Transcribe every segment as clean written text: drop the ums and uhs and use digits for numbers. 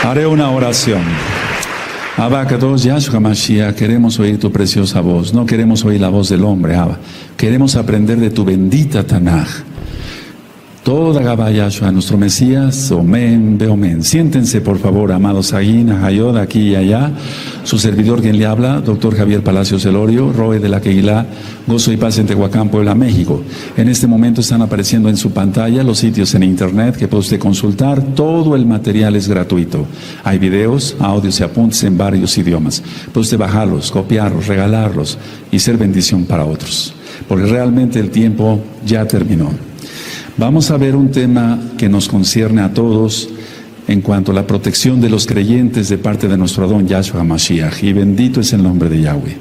Haré una oración. Abba Kadosh Yahshua Mashiach, queremos oír tu preciosa voz, no queremos oír la voz del hombre, Abba. Queremos aprender de tu bendita Tanaj. Toda Gabá Yahshua, nuestro Mesías, Omen, Beomen. Siéntense, por favor, amados Aguín, Ajayod, aquí y allá. Su servidor, quien le habla, doctor Javier Palacios Elorio, Roe de la Queguilá, Gozo y Paz en Tehuacán, Puebla, México. En este momento están apareciendo en su pantalla los sitios en internet que puede usted consultar. Todo el material es gratuito. Hay videos, audios y apuntes en varios idiomas. Puede usted bajarlos, copiarlos, regalarlos y ser bendición para otros. Porque realmente el tiempo ya terminó. Vamos a ver un tema que nos concierne a todos en cuanto a la protección de los creyentes de parte de nuestro Adón Yahshua Mashiach. Y bendito es el nombre de Yahweh.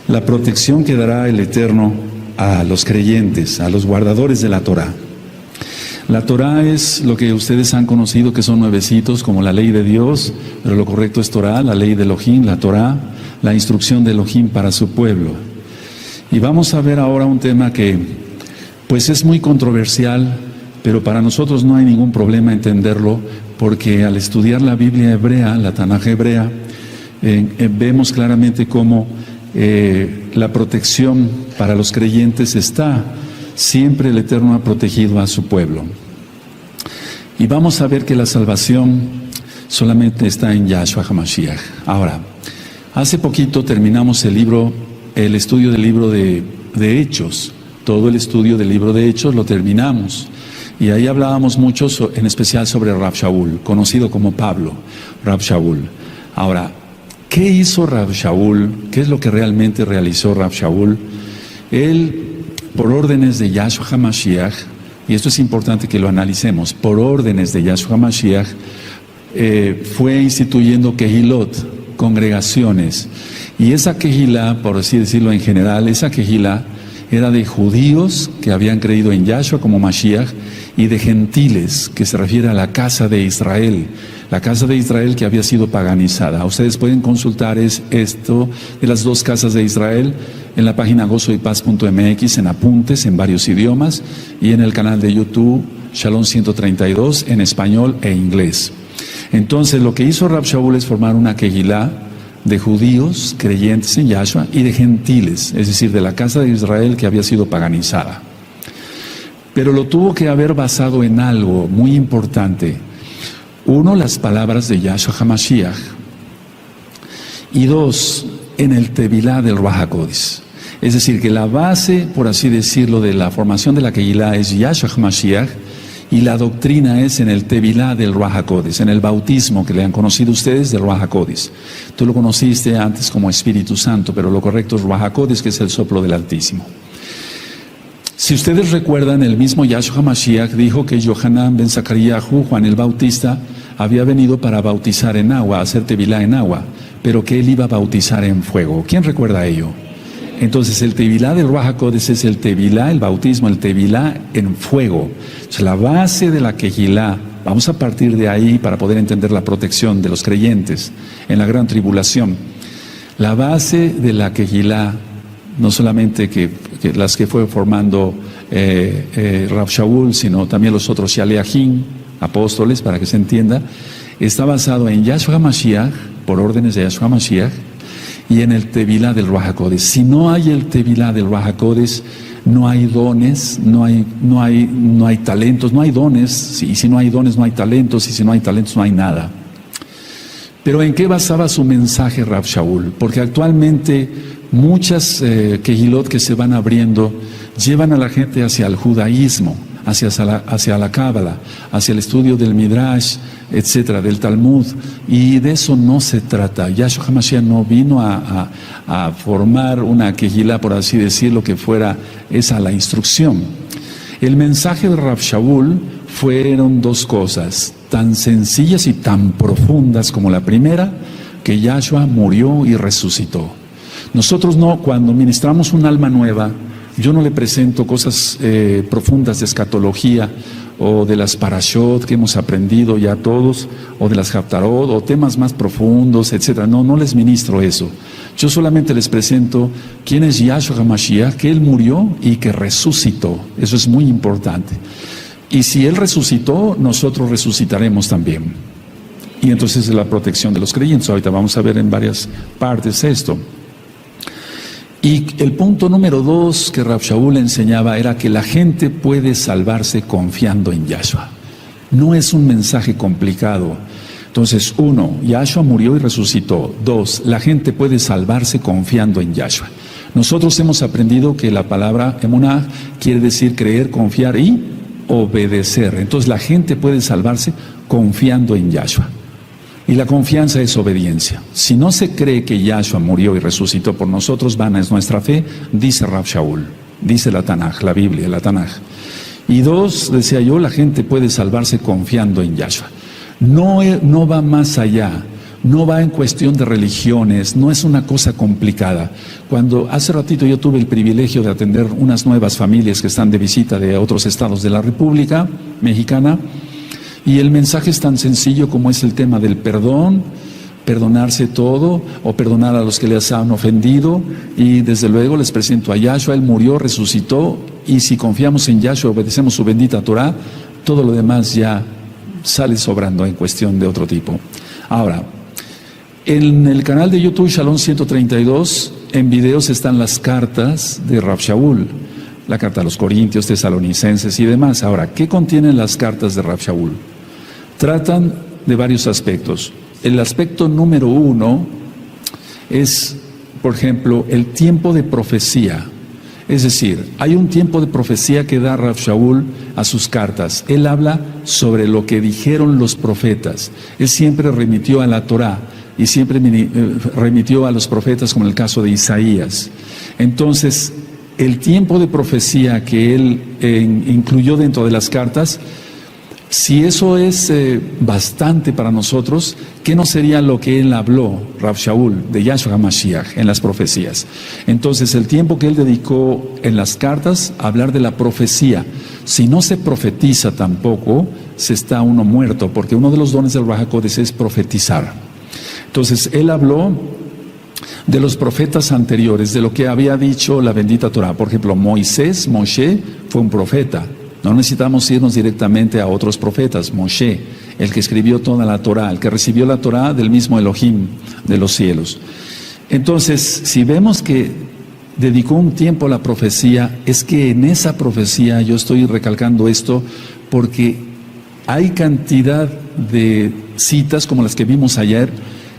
La protección que dará el Eterno a los creyentes, a los guardadores de la Torah. La Torah es lo que ustedes han conocido que son nuevecitos como la ley de Dios, pero lo correcto es Torah, la ley de Elohim, la Torah, la instrucción de Elohim para su pueblo. Y vamos a ver ahora un tema que pues es muy controversial, pero para nosotros no hay ningún problema entenderlo, porque al estudiar la Biblia hebrea, la Tanaj hebrea, vemos claramente cómo la protección para los creyentes está. Siempre el Eterno ha protegido a su pueblo. Y vamos a ver que la salvación solamente está en Yahshua HaMashiach. Ahora, hace poquito terminamos el estudio del libro de Hechos. Todo el estudio del libro de Hechos lo terminamos. Y ahí hablábamos mucho, en especial sobre Rab Shaul, conocido como Pablo, Rab Shaul. Ahora, ¿qué hizo Rab Shaul? ¿Qué es lo que realmente realizó Rab Shaul? Él, por órdenes de Yahshua HaMashiach, y esto es importante que lo analicemos, por órdenes de Yahshua HaMashiach, fue instituyendo Kehilot, congregaciones. Y esa Kehilá, por así decirlo en general, esa Kehilá era de judíos que habían creído en Yahshua como Mashiach y de gentiles, que se refiere a la casa de Israel, la casa de Israel que había sido paganizada. Ustedes pueden consultar esto de las dos casas de Israel en la página gozoypaz.mx, en apuntes en varios idiomas, y en el canal de YouTube Shalom 132 en español e inglés. Entonces lo que hizo Rab Shaul es formar una Kehilá de judíos creyentes en Yahshua y de gentiles, es decir, de la casa de Israel que había sido paganizada. Pero lo tuvo que haber basado en algo muy importante. Uno, las palabras de Yahshua HaMashiach. Y dos, en el Tevilá del Ruach HaKodesh. Es decir, que la base, por así decirlo, de la formación de la Kehilá es Yahshua HaMashiach, y la doctrina es en el Tevilá del Ruach HaKodesh, en el bautismo que le han conocido ustedes del Ruach HaKodesh. Tú lo conociste antes como Espíritu Santo, pero lo correcto es Ruach HaKodesh, que es el soplo del Altísimo. Si ustedes recuerdan, el mismo Yahshua HaMashiach dijo que Yohanan ben Zacaríahu, Juan el Bautista, había venido para bautizar en agua, hacer Tevilá en agua, pero que él iba a bautizar en fuego. ¿Quién recuerda ello? Entonces el Tevilá del Ruach HaKodesh es el Tevilá, el bautismo, el Tevilá en fuego. Entonces, la base de la Kehilá, vamos a partir de ahí para poder entender la protección de los creyentes en la gran tribulación. La base de la Kehilá, no solamente que las que fue formando Rab Shaul, sino también los otros Shaleachim, apóstoles, para que se entienda, está basado en Yahshua HaMashiach, por órdenes de Yahshua HaMashiach, y en el Tevilá del Ruach HaKodesh. Si no hay el Tevilá del Ruach HaKodesh, no hay dones, no hay talentos, no hay dones, y si no hay dones no hay talentos, y si no hay talentos no hay nada. Pero ¿en qué basaba su mensaje Rab Shaul? Porque actualmente muchas Kehilot que se van abriendo llevan a la gente hacia el judaísmo, hacia la Cábala, hacia el estudio del Midrash, etcétera, del Talmud, y de eso no se trata. Yahshua HaMashiach no vino a formar una Kehilá, por así decirlo, que fuera esa la instrucción. El mensaje de Rab Shaul fueron dos cosas, tan sencillas y tan profundas como la primera, que Yahshua murió y resucitó. Nosotros no, cuando ministramos un alma nueva, yo no le presento cosas profundas de escatología o de las parashot que hemos aprendido ya todos, o de las haftarot, o temas más profundos, etcétera. No les ministro eso. Yo solamente les presento quién es Yahshua HaMashiach, que Él murió y que resucitó. Eso es muy importante. Y si Él resucitó, nosotros resucitaremos también. Y entonces es la protección de los creyentes. Ahorita vamos a ver en varias partes esto. Y el punto número 2 que Rav Shaul enseñaba era que la gente puede salvarse confiando en Yahshua. No es un mensaje complicado. Entonces, 1, Yahshua murió y resucitó. 2, la gente puede salvarse confiando en Yahshua. Nosotros hemos aprendido que la palabra emunah quiere decir creer, confiar y obedecer. Entonces, la gente puede salvarse confiando en Yahshua. Y la confianza es obediencia. Si no se cree que Yahshua murió y resucitó por nosotros, vana es nuestra fe, dice Rav Shaul, dice la Tanaj, la Biblia, la Tanaj. Y 2, decía yo, la gente puede salvarse confiando en Yahshua. No va más allá, no va en cuestión de religiones, no es una cosa complicada. Cuando hace ratito yo tuve el privilegio de atender unas nuevas familias que están de visita de otros estados de la República Mexicana, y el mensaje es tan sencillo como es el tema del perdón, perdonarse todo o perdonar a los que les han ofendido, y desde luego les presento a Yahshua, Él murió, resucitó, y si confiamos en Yahshua, obedecemos su bendita Torah, todo lo demás ya sale sobrando en cuestión de otro tipo. Ahora, en el canal de YouTube Shalom 132, en videos están las cartas de Rav Shaul, la carta a los Corintios, Tesalonicenses y demás. Ahora, ¿qué contienen las cartas de Rav Shaul? Tratan de varios aspectos. El aspecto número 1 es, por ejemplo, el tiempo de profecía. Es decir, hay un tiempo de profecía que da Rav Shaul a sus cartas. Él habla sobre lo que dijeron los profetas. Él siempre remitió a la Torá y siempre remitió a los profetas, como en el caso de Isaías. Entonces, el tiempo de profecía que él incluyó dentro de las cartas, si eso es bastante para nosotros, ¿qué no sería lo que él habló, Rav Shaul, de Yahshua HaMashiach en las profecías? Entonces, el tiempo que él dedicó en las cartas a hablar de la profecía, si no se profetiza tampoco, se está uno muerto, porque uno de los dones del Ruach HaKodesh es profetizar. Entonces, él habló de los profetas anteriores, de lo que había dicho la bendita Torah. Por ejemplo, Moshe fue un profeta. No necesitamos irnos directamente a otros profetas. Moshe, el que escribió toda la Torah, el que recibió la Torah del mismo Elohim de los cielos. Entonces, si vemos que dedicó un tiempo a la profecía, es que en esa profecía, yo estoy recalcando esto, porque hay cantidad de citas como las que vimos ayer,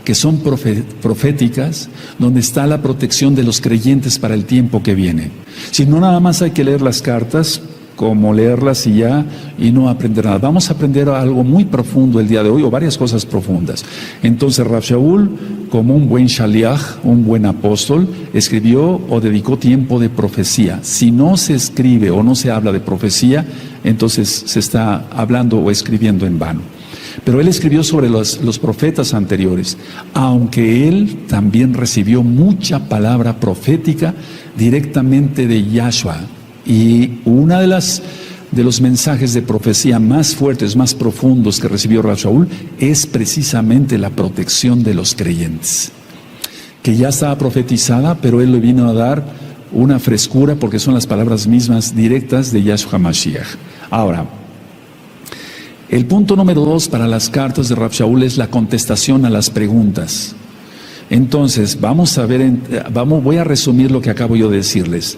que son proféticas, donde está la protección de los creyentes para el tiempo que viene. Si no, nada más hay que leer las cartas, como leerlas y ya, y no aprender nada. Vamos a aprender algo muy profundo el día de hoy, o varias cosas profundas. Entonces, Rav Shaul, como un buen shaliach, un buen apóstol, escribió o dedicó tiempo de profecía. Si no se escribe o no se habla de profecía, entonces se está hablando o escribiendo en vano. Pero él escribió sobre los profetas anteriores, aunque él también recibió mucha palabra profética directamente de Yahshua. Y una de los mensajes de profecía más fuertes, más profundos que recibió Rav Shaul es precisamente la protección de los creyentes, que ya estaba profetizada, pero él le vino a dar una frescura porque son las palabras mismas directas de Yahshua HaMashiach. Ahora, el punto número 2 para las cartas de Rav Shaul es la contestación a las preguntas. Entonces, vamos a ver, voy a resumir lo que acabo yo de decirles.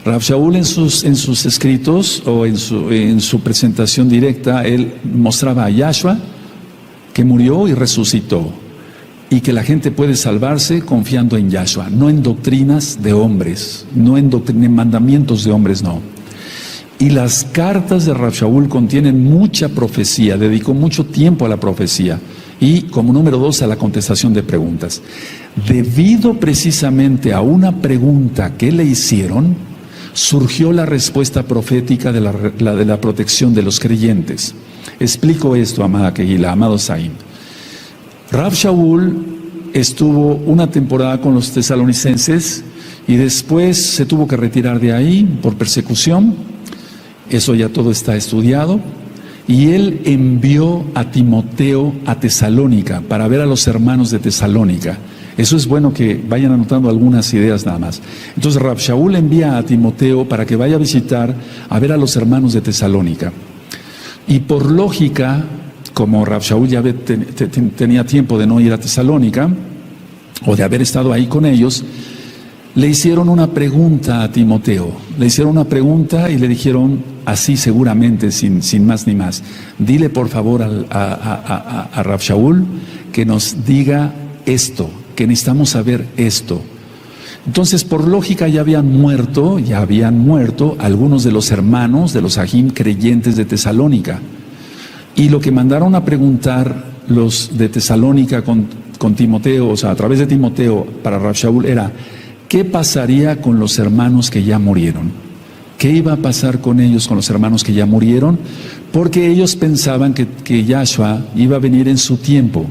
Rav Shaul en sus escritos o en su presentación directa, él mostraba a Yahshua que murió y resucitó, y que la gente puede salvarse confiando en Yahshua, no en doctrinas de hombres, no en mandamientos de hombres, no. Y las cartas de Rav Shaul contienen mucha profecía, dedicó mucho tiempo a la profecía. Y como número 2, a la contestación de preguntas. Debido precisamente a una pregunta que le hicieron, surgió la respuesta profética de la protección de los creyentes. Explico esto, amada Kehila, amado Saim. Rav Shaul estuvo una temporada con los tesalonicenses y después se tuvo que retirar de ahí por persecución. Eso ya todo está estudiado. Y él envió a Timoteo a Tesalónica para ver a los hermanos de Tesalónica. Eso es bueno que vayan anotando algunas ideas nada más. Entonces Rav Shaul envía a Timoteo para que vaya a visitar, a ver a los hermanos de Tesalónica. Y por lógica, como Rav Shaul ya tenía tiempo de no ir a Tesalónica, o de haber estado ahí con ellos, le hicieron una pregunta a Timoteo. Le hicieron una pregunta y le dijeron así seguramente, sin más ni más: dile por favor a Rav Shaul que nos diga esto, que necesitamos saber esto. Entonces, por lógica, ya habían muerto algunos de los hermanos de los Ajim creyentes de Tesalónica. Y lo que mandaron a preguntar los de Tesalónica con Timoteo, o sea, a través de Timoteo para Rav Shaul, era: ¿qué pasaría con los hermanos que ya murieron? ¿Qué iba a pasar con ellos, con los hermanos que ya murieron? Porque ellos pensaban que Yahshua iba a venir en su tiempo.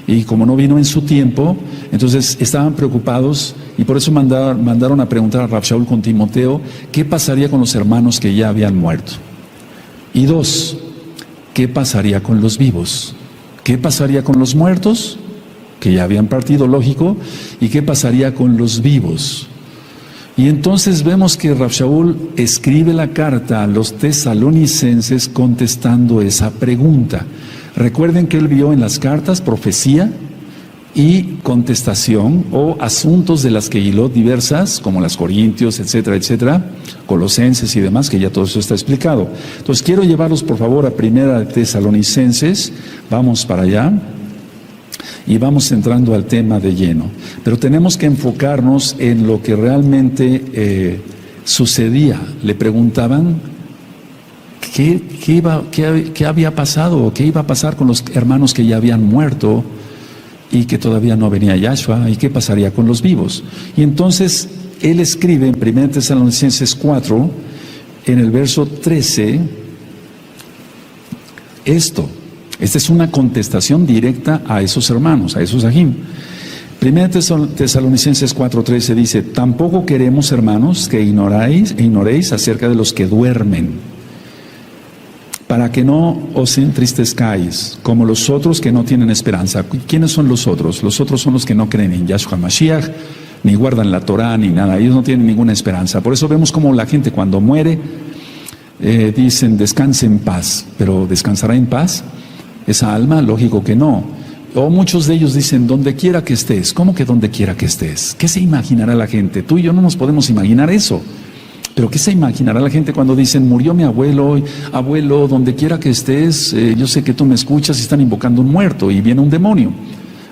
Y como no vino en su tiempo, entonces estaban preocupados, y por eso mandaron a preguntar a Rav Shaul con Timoteo: ¿qué pasaría con los hermanos que ya habían muerto? Y 2, ¿qué pasaría con los vivos? ¿Qué pasaría con los muertos, que ya habían partido, lógico? ¿Y qué pasaría con los vivos? Y entonces vemos que Rav Shaul escribe la carta a los tesalonicenses contestando esa pregunta. Recuerden que él vio en las cartas profecía y contestación, o asuntos de las Kehilot diversas, como las Corintios, etcétera, etcétera, Colosenses y demás, que ya todo eso está explicado. Entonces quiero llevarlos por favor a Primera de Tesalonicenses. Vamos para allá y vamos entrando al tema de lleno. Pero tenemos que enfocarnos en lo que realmente sucedía. Le preguntaban ¿qué había pasado, o qué iba a pasar con los hermanos que ya habían muerto y que todavía no venía Yahshua, y qué pasaría con los vivos. Y entonces él escribe en 1 Tesalonicenses 4, en el verso 13, esto. Esta es una contestación directa a esos hermanos, a esos Ajim. 1 Tesalonicenses 4:13 dice: tampoco queremos, hermanos, que ignoréis acerca de los que duermen, para que no os entristezcáis como los otros que no tienen esperanza. ¿Quiénes son los otros? Los otros son los que no creen en Yahshua Mashiach, ni guardan la Torah, ni nada. Ellos no tienen ninguna esperanza. Por eso vemos como la gente cuando muere dicen: descanse en paz. ¿Pero descansará en paz esa alma? Lógico que no. O muchos de ellos dicen: donde quiera que estés. ¿Cómo que donde quiera que estés? ¿Qué se imaginará la gente? Tú y yo no nos podemos imaginar eso. Pero ¿qué se imaginará la gente cuando dicen: murió mi abuelo, abuelo, donde quiera que estés, yo sé que tú me escuchas, y están invocando un muerto y viene un demonio?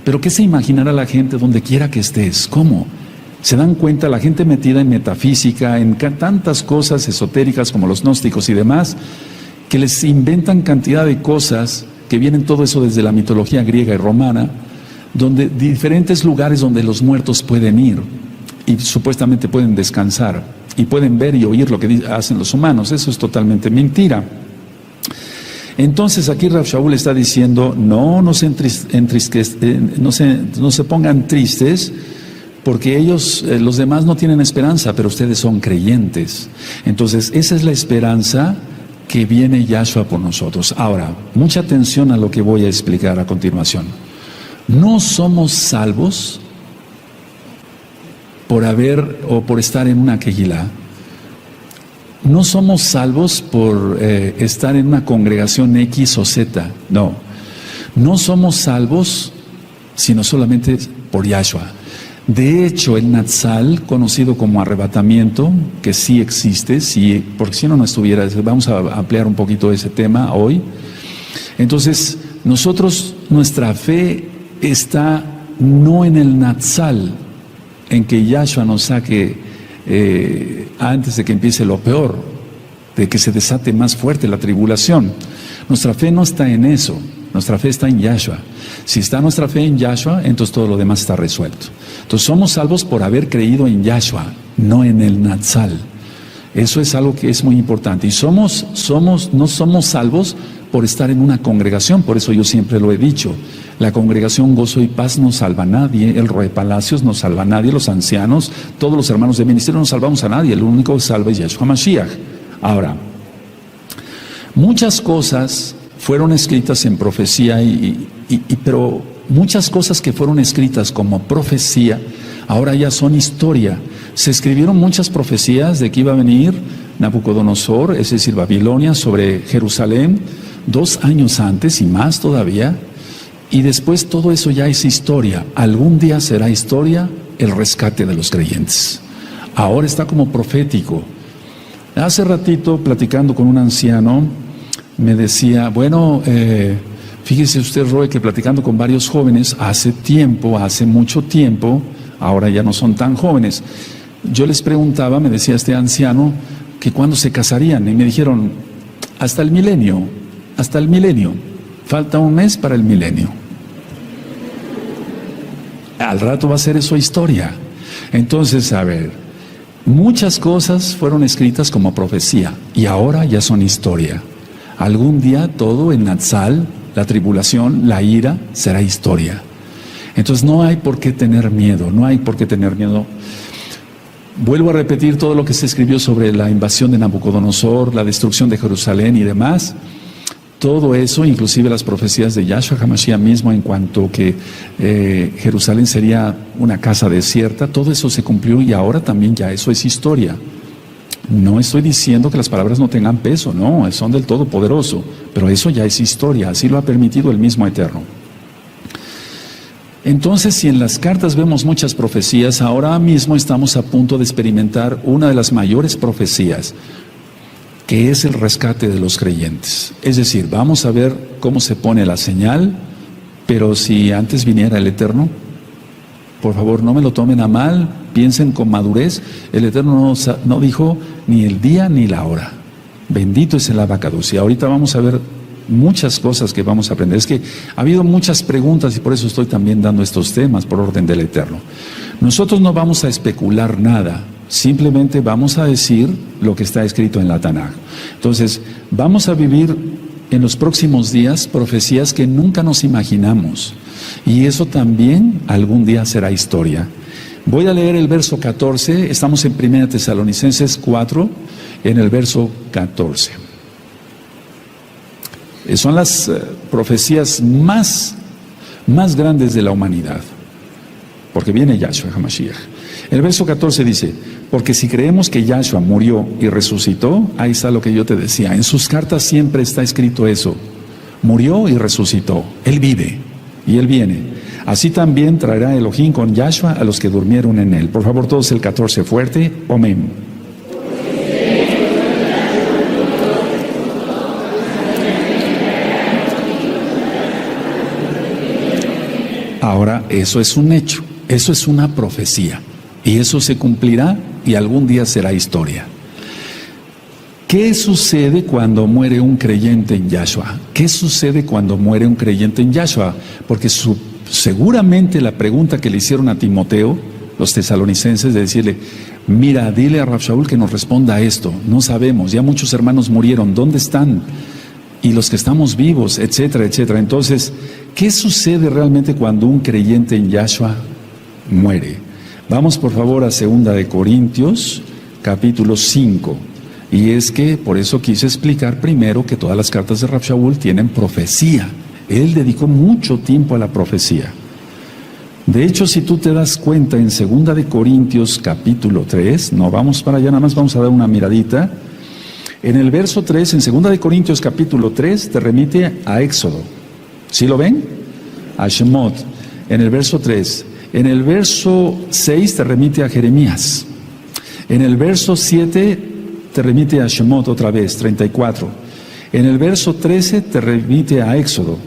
Pero ¿qué se imaginará la gente donde quiera que estés? ¿Cómo? Se dan cuenta, la gente metida en metafísica, en tantas cosas esotéricas como los gnósticos y demás, que les inventan cantidad de cosas que vienen todo eso desde la mitología griega y romana, donde diferentes lugares donde los muertos pueden ir y supuestamente pueden descansar y pueden ver y oír lo que hacen los humanos. Eso es totalmente mentira. Entonces aquí Rav Shaul está diciendo: no se pongan tristes, porque ellos, los demás no tienen esperanza, pero ustedes son creyentes. Entonces esa es la esperanza que viene Yahshua por nosotros. Ahora, mucha atención a lo que voy a explicar a continuación. No somos salvos por estar en una Kehilá. No somos salvos por estar en una congregación X o Z. No somos salvos sino solamente por Yahshua. De hecho, el Natsal, conocido como arrebatamiento, que sí existe, sí, porque si no estuviera, vamos a ampliar un poquito ese tema hoy. Entonces, nuestra fe está no en el Natsal, en que Yahshua nos saque antes de que empiece lo peor, de que se desate más fuerte la tribulación. Nuestra fe no está en eso, nuestra fe está en Yahshua. Si está nuestra fe en Yahshua, entonces todo lo demás está resuelto. Entonces somos salvos por haber creído en Yahshua, no en el Natsal. Eso es algo que es muy importante. Y no somos salvos por estar en una congregación. Por eso yo siempre lo he dicho: la congregación Gozo y Paz no salva a nadie, el Roe Palacios no salva a nadie, los ancianos, todos los hermanos de ministerio no salvamos a nadie. El único que salva es Yahshua Mashiach. Ahora, muchas cosas fueron escritas en profecía, pero muchas cosas que fueron escritas como profecía ahora ya son historia. Se escribieron muchas profecías de que iba a venir Nabucodonosor, es decir, Babilonia, sobre Jerusalén, 2 años antes y más todavía, y después todo eso ya es historia. Algún día será historia el rescate de los creyentes. Ahora está como profético. Hace ratito, platicando con un anciano, me decía, bueno, fíjese usted, Roy, que platicando con varios jóvenes, hace mucho tiempo, ahora ya no son tan jóvenes, yo les preguntaba, me decía este anciano, que cuándo se casarían, y me dijeron, hasta el milenio, falta un mes para el milenio. Al rato va a ser eso historia. Entonces, a ver, muchas cosas fueron escritas como profecía y ahora ya son historia. Algún día todo en Natsal, la tribulación, la ira, será historia. Entonces no hay por qué tener miedo, Vuelvo a repetir todo lo que se escribió sobre la invasión de Nabucodonosor, la destrucción de Jerusalén y demás. Todo eso, inclusive las profecías de Yahshua HaMashiach mismo en cuanto que Jerusalén sería una casa desierta, todo eso se cumplió y ahora también ya eso es historia. No estoy diciendo que las palabras no tengan peso, no, son del Todopoderoso, pero eso ya es historia, así lo ha permitido el mismo Eterno. Entonces, si en las cartas vemos muchas profecías, ahora mismo estamos a punto de experimentar una de las mayores profecías, que es el rescate de los creyentes. Es decir, vamos a ver cómo se pone la señal, pero si antes viniera el Eterno, por favor no me lo tomen a mal, piensen con madurez, el Eterno no dijo ni el día ni la hora. Bendito es el Abacados. Y ahorita vamos a ver muchas cosas que vamos a aprender. Es que ha habido muchas preguntas y por eso estoy también dando estos temas por orden del Eterno. Nosotros no vamos a especular nada, simplemente vamos a decir lo que está escrito en la Tanaj. Entonces, vamos a vivir en los próximos días profecías que nunca nos imaginamos. Y eso también algún día será historia. Voy a leer el verso 14, estamos en 1 Tesalonicenses 4, en el verso 14. Son las profecías más grandes de la humanidad, porque viene Yahshua HaMashiach. El verso 14 dice, porque si creemos que Yahshua murió y resucitó, ahí está lo que yo te decía, en sus cartas siempre está escrito eso, murió y resucitó, Él vive y Él viene. Así también traerá Elohim con Yahshua a los que durmieron en Él. Por favor, todos el 14 fuerte, amén. Ahora, eso es un hecho, eso es una profecía, y eso se cumplirá y algún día será historia. ¿Qué sucede cuando muere un creyente en Yahshua? ¿Qué sucede cuando muere un creyente en Yahshua? Porque seguramente la pregunta que le hicieron a Timoteo, los tesalonicenses, de decirle, mira, dile a Rav Shaul que nos responda a esto, no sabemos, ya muchos hermanos murieron, ¿dónde están? Y los que estamos vivos, etcétera, etcétera. Entonces, ¿qué sucede realmente cuando un creyente en Yahshua muere? Vamos por favor a 2 Corintios, capítulo 5. Y es que por eso quise explicar primero que todas las cartas de Rav Shaul tienen profecía. Él dedicó mucho tiempo a la profecía. De hecho, si tú te das cuenta en 2 Corintios, capítulo 3, no vamos para allá, nada más vamos a dar una miradita. En el verso 3, en 2 Corintios capítulo 3, te remite a Éxodo. ¿Sí lo ven? A Shemot. En el verso 3. En el verso 6 te remite a Jeremías. En el verso 7 te remite a Shemot otra vez, 34. En el verso 13 te remite a Éxodo.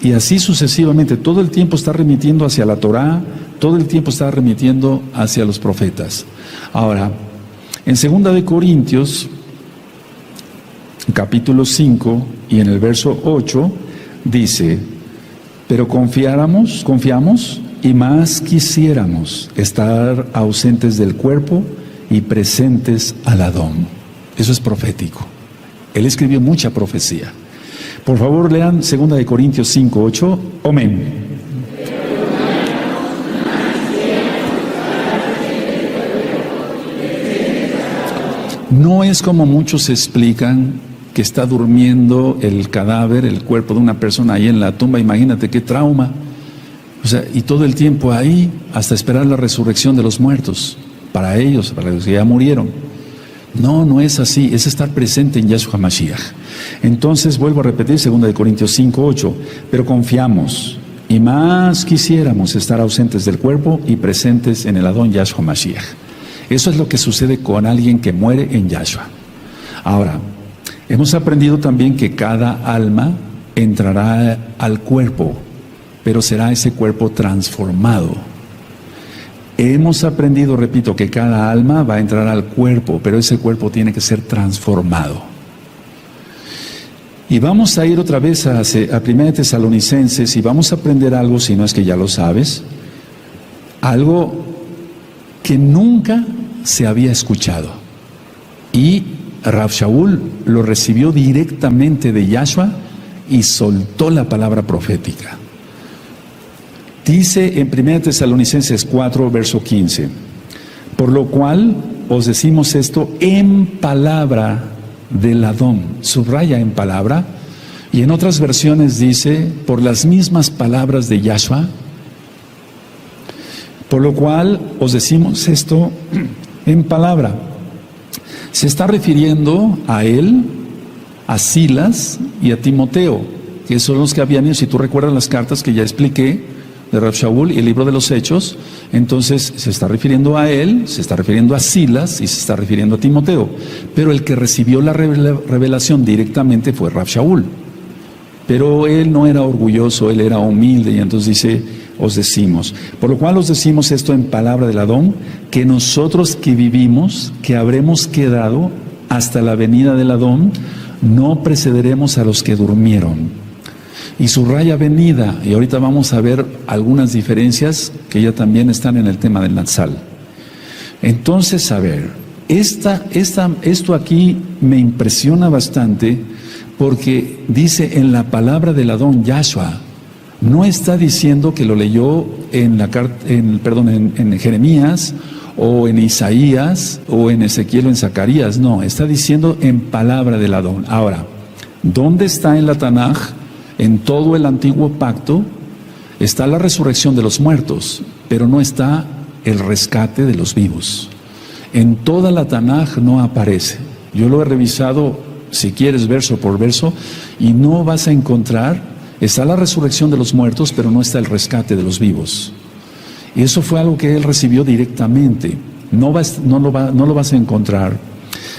Y así sucesivamente. Todo el tiempo está remitiendo hacia la Torá, todo el tiempo está remitiendo hacia los profetas. Ahora, en 2 Corintios capítulo 5 y en el verso 8 dice, pero confiamos y más quisiéramos estar ausentes del cuerpo y presentes al Adón. Eso es profético. Él escribió mucha profecía. Por favor, lean 2 Corintios 5, 8. Amén. No es como muchos explican que está durmiendo el cadáver, el cuerpo de una persona ahí en la tumba. Imagínate qué trauma. O sea, y todo el tiempo ahí hasta esperar la resurrección de los muertos. Para ellos, para los que ya murieron. No, no es así, es estar presente en Yahshua Mashiach. Entonces, vuelvo a repetir, 2 Corintios 5:8, pero confiamos y más quisiéramos estar ausentes del cuerpo y presentes en el Adón Yahshua Mashiach. Eso es lo que sucede con alguien que muere en Yahshua. Ahora, hemos aprendido también que cada alma entrará al cuerpo, pero será ese cuerpo transformado. Hemos aprendido, repito, que cada alma va a entrar al cuerpo, pero ese cuerpo tiene que ser transformado. Y vamos a ir otra vez a 1 Tesalonicenses y vamos a aprender algo, si no es que ya lo sabes, algo que nunca se había escuchado. Y Rav Shaul lo recibió directamente de Yahshua y soltó la palabra profética. Dice en 1 Tesalonicenses 4, verso 15, por lo cual os decimos esto en palabra del Adón, subraya en palabra, y en otras versiones dice, por las mismas palabras de Yahshua, por lo cual os decimos esto en palabra. Se está refiriendo a él, a Silas y a Timoteo, que son los que habían ido, si tú recuerdas las cartas que ya expliqué, de Rav Shaul y el libro de los Hechos, entonces se está refiriendo a él, se está refiriendo a Silas y se está refiriendo a Timoteo, pero el que recibió la revelación directamente fue Rav Shaul, pero él no era orgulloso, él era humilde, y entonces dice, os decimos, por lo cual os decimos esto en palabra del Adón, que nosotros que vivimos, que habremos quedado hasta la venida del Adón, no precederemos a los que durmieron. Y subraya venida, y ahorita vamos a ver algunas diferencias que ya también están en el tema del Natsal. Entonces, a ver, esto aquí me impresiona bastante porque dice en la palabra del Adón Yahshua, no está diciendo que lo leyó en Jeremías o en Isaías o en Ezequiel o en Zacarías, no, está diciendo en palabra del Adón. Ahora, ¿dónde está en la Tanaj? En todo el antiguo pacto está la resurrección de los muertos, pero no está el rescate de los vivos. En toda la Tanaj no aparece. Yo lo he revisado, si quieres, verso por verso, y no vas a encontrar, está la resurrección de los muertos, pero no está el rescate de los vivos. Y eso fue algo que él recibió directamente. No lo vas a encontrar.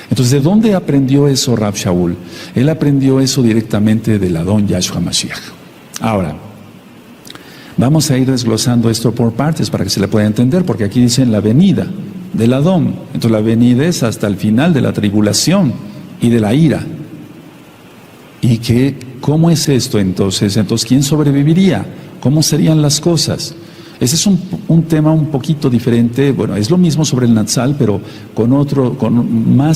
Entonces, ¿de dónde aprendió eso Rav Shaul? Él aprendió eso directamente del Adón Yahshua Mashiach. Ahora, vamos a ir desglosando esto por partes para que se le pueda entender, porque aquí dicen la venida del Adón. Entonces, la venida es hasta el final de la tribulación y de la ira. ¿Y cómo es esto entonces? Entonces, ¿quién sobreviviría? ¿Cómo serían las cosas? Ese es un tema un poquito diferente. Bueno, es lo mismo sobre el Natsal, pero con una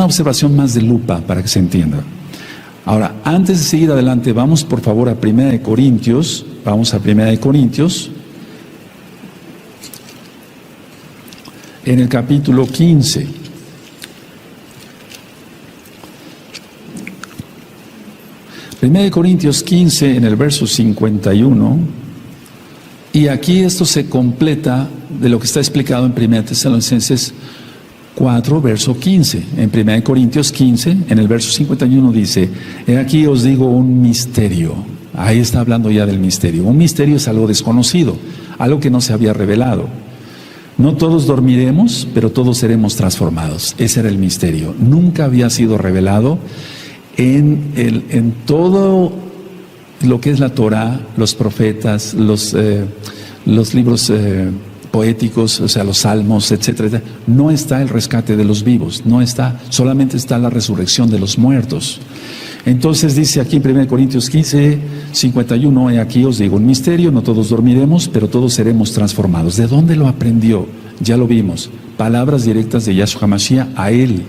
observación más de lupa para que se entienda. Ahora, antes de seguir adelante, vamos por favor a 1 Corintios. Vamos a 1 Corintios. En el capítulo 15. Primera de Corintios 15, en el verso 51. Y aquí esto se completa de lo que está explicado en 1 Tesalonicenses 4, verso 15. En 1 Corintios 15, en el verso 51 dice, he aquí os digo un misterio. Ahí está hablando ya del misterio. Un misterio es algo desconocido, algo que no se había revelado. No todos dormiremos, pero todos seremos transformados. Ese era el misterio. Nunca había sido revelado en todo lo que es la Torah, los profetas, los libros poéticos, o sea, los salmos, etcétera. No está el rescate de los vivos, no está, solamente está la resurrección de los muertos. Entonces dice aquí en 1 Corintios 15, 51, y aquí os digo un misterio, no todos dormiremos, pero todos seremos transformados. ¿De dónde lo aprendió? Ya lo vimos, palabras directas de Yahshua Mashiach a él.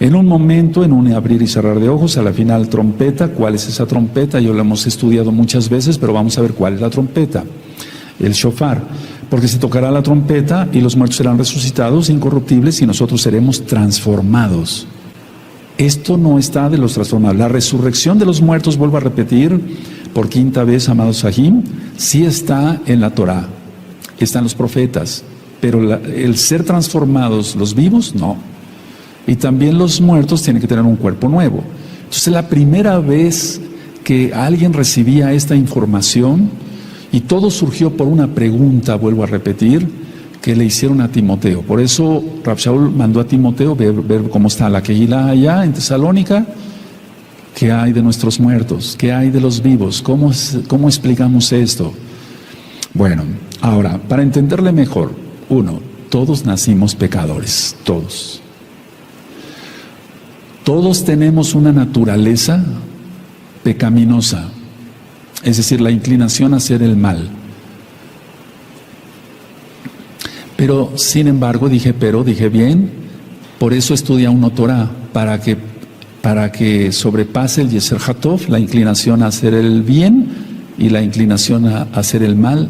En un momento, en un abrir y cerrar de ojos, a la final trompeta. ¿Cuál es esa trompeta? Yo la hemos estudiado muchas veces, pero vamos a ver cuál es la trompeta. El shofar. Porque se tocará la trompeta y los muertos serán resucitados, incorruptibles, y nosotros seremos transformados. Esto no está de los transformados. La resurrección de los muertos, vuelvo a repetir, por quinta vez, amados Sahim, sí está en la Torah, está en los profetas. pero el ser transformados, los vivos, no. Y también los muertos tienen que tener un cuerpo nuevo. Entonces, la primera vez que alguien recibía esta información, y todo surgió por una pregunta, vuelvo a repetir, que le hicieron a Timoteo. Por eso Rab Shaul mandó a Timoteo ver cómo está la Kehilá allá en Tesalónica. ¿Qué hay de nuestros muertos? ¿Qué hay de los vivos? ¿Cómo explicamos esto? Bueno, ahora, para entenderle mejor, uno, todos nacimos pecadores, todos. Todos tenemos una naturaleza pecaminosa, es decir, la inclinación a hacer el mal. Pero, sin embargo, dije bien, por eso estudia uno Torah, para que sobrepase el Yeser Hatov, la inclinación a hacer el bien, y la inclinación a hacer el mal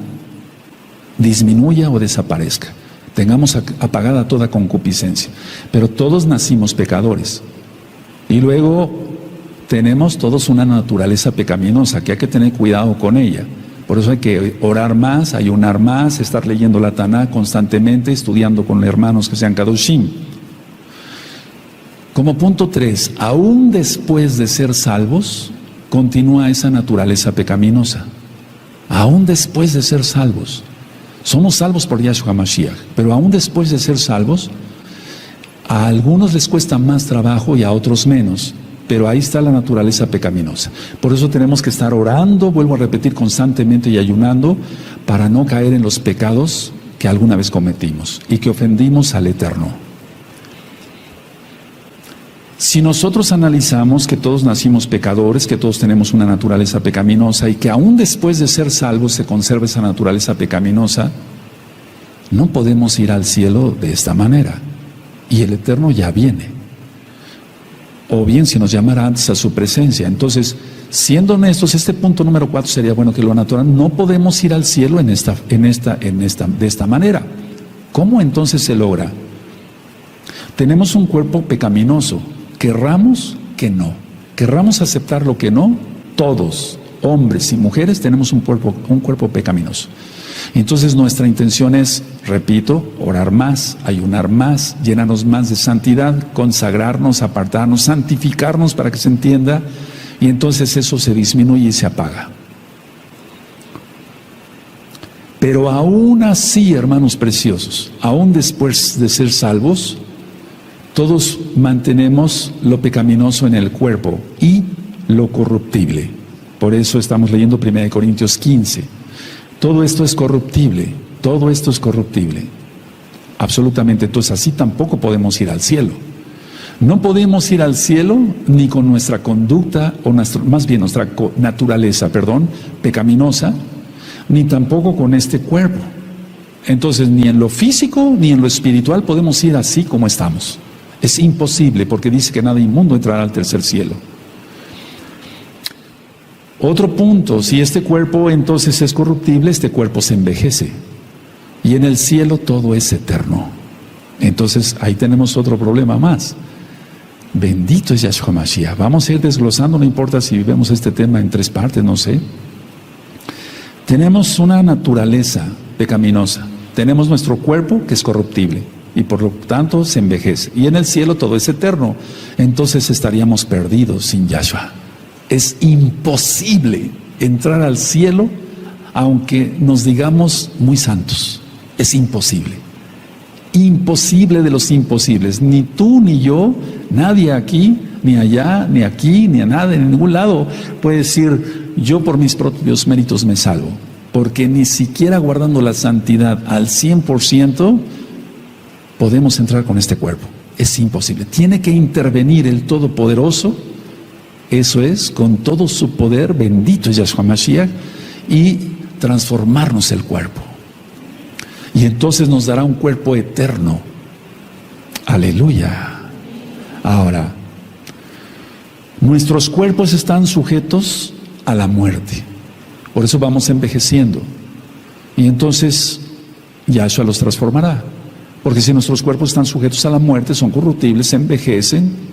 disminuya o desaparezca. Tengamos apagada toda concupiscencia. Pero todos nacimos pecadores. Y luego tenemos todos una naturaleza pecaminosa que hay que tener cuidado con ella. Por eso hay que orar más, ayunar más, estar leyendo la Taná constantemente, estudiando con hermanos que sean Kadoshim. Como punto 3, aún después de ser salvos, continúa esa naturaleza pecaminosa. Aún después de ser salvos. Somos salvos por Yahshua Mashiach, pero aún después de ser salvos, a algunos les cuesta más trabajo y a otros menos. Pero ahí está la naturaleza pecaminosa. Por eso tenemos que estar orando, vuelvo a repetir, constantemente y ayunando, para no caer en los pecados que alguna vez cometimos y que ofendimos al Eterno. Si nosotros analizamos que todos nacimos pecadores, que todos tenemos una naturaleza pecaminosa y que aún después de ser salvos se conserva esa naturaleza pecaminosa, no podemos ir al cielo de esta manera. Y el Eterno ya viene. O bien si nos llamara antes a su presencia. Entonces, siendo honestos, este punto número 4 sería bueno que lo natural. No podemos ir al cielo de esta manera. ¿Cómo entonces se logra? Tenemos un cuerpo pecaminoso. Querramos que no. Querramos aceptar lo que no. Todos, hombres y mujeres, tenemos un cuerpo pecaminoso. Entonces nuestra intención es, repito, orar más, ayunar más, llenarnos más de santidad, consagrarnos, apartarnos, santificarnos para que se entienda, y entonces eso se disminuye y se apaga. Pero aún así, hermanos preciosos, aún después de ser salvos, todos mantenemos lo pecaminoso en el cuerpo y lo corruptible. Por eso estamos leyendo 1 Corintios 15. Todo esto es corruptible, todo esto es corruptible, absolutamente. Entonces así tampoco podemos ir al cielo. No podemos ir al cielo ni con nuestra conducta, o más bien nuestra naturaleza, pecaminosa, ni tampoco con este cuerpo. Entonces ni en lo físico ni en lo espiritual podemos ir así como estamos. Es imposible, porque dice que nada inmundo entrará al tercer cielo. Otro punto, si este cuerpo entonces es corruptible, este cuerpo se envejece. Y en el cielo todo es eterno. Entonces ahí tenemos otro problema más. Bendito es Yahshua Mashiach. Vamos a ir desglosando, no importa si vemos este tema en 3 partes, no sé. Tenemos una naturaleza pecaminosa. Tenemos nuestro cuerpo que es corruptible y por lo tanto se envejece. Y en el cielo todo es eterno. Entonces estaríamos perdidos sin Yahshua. Es imposible entrar al cielo aunque nos digamos muy santos. Es imposible. Imposible de los imposibles. Ni tú ni yo, nadie aquí, ni allá, ni aquí, ni a nada, en ningún lado puede decir, yo por mis propios méritos me salvo. Porque ni siquiera guardando la santidad al 100% podemos entrar con este cuerpo. Es imposible. Tiene que intervenir el Todopoderoso. Eso es, con todo su poder, bendito es Yahshua Mashiach, y transformarnos el cuerpo. Y entonces nos dará un cuerpo eterno. Aleluya. Ahora, nuestros cuerpos están sujetos a la muerte. Por eso vamos envejeciendo. Y entonces Yahshua los transformará. Porque si nuestros cuerpos están sujetos a la muerte, son corruptibles, se envejecen.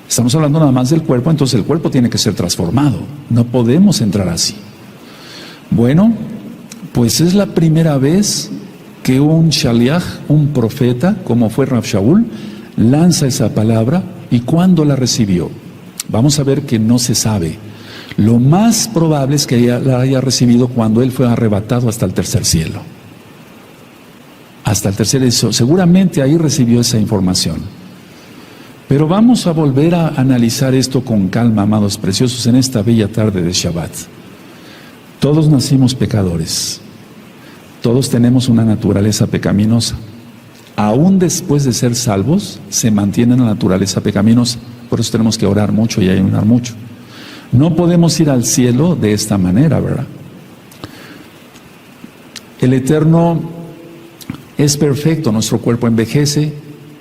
Estamos hablando nada más del cuerpo, entonces el cuerpo tiene que ser transformado. No podemos entrar así. Bueno, pues es la primera vez que un shaliach, un profeta, como fue Rav Shaul, lanza esa palabra y cuándo la recibió. Vamos a ver que no se sabe. Lo más probable es que la haya recibido cuando él fue arrebatado hasta el tercer cielo. Hasta el tercer cielo. Seguramente ahí recibió esa información. Pero vamos a volver a analizar esto con calma, amados preciosos, en esta bella tarde de Shabbat. Todos nacimos pecadores. Todos tenemos una naturaleza pecaminosa. Aún después de ser salvos, se mantiene la naturaleza pecaminosa. Por eso tenemos que orar mucho y ayunar mucho. No podemos ir al cielo de esta manera, ¿verdad? El Eterno es perfecto, nuestro cuerpo envejece,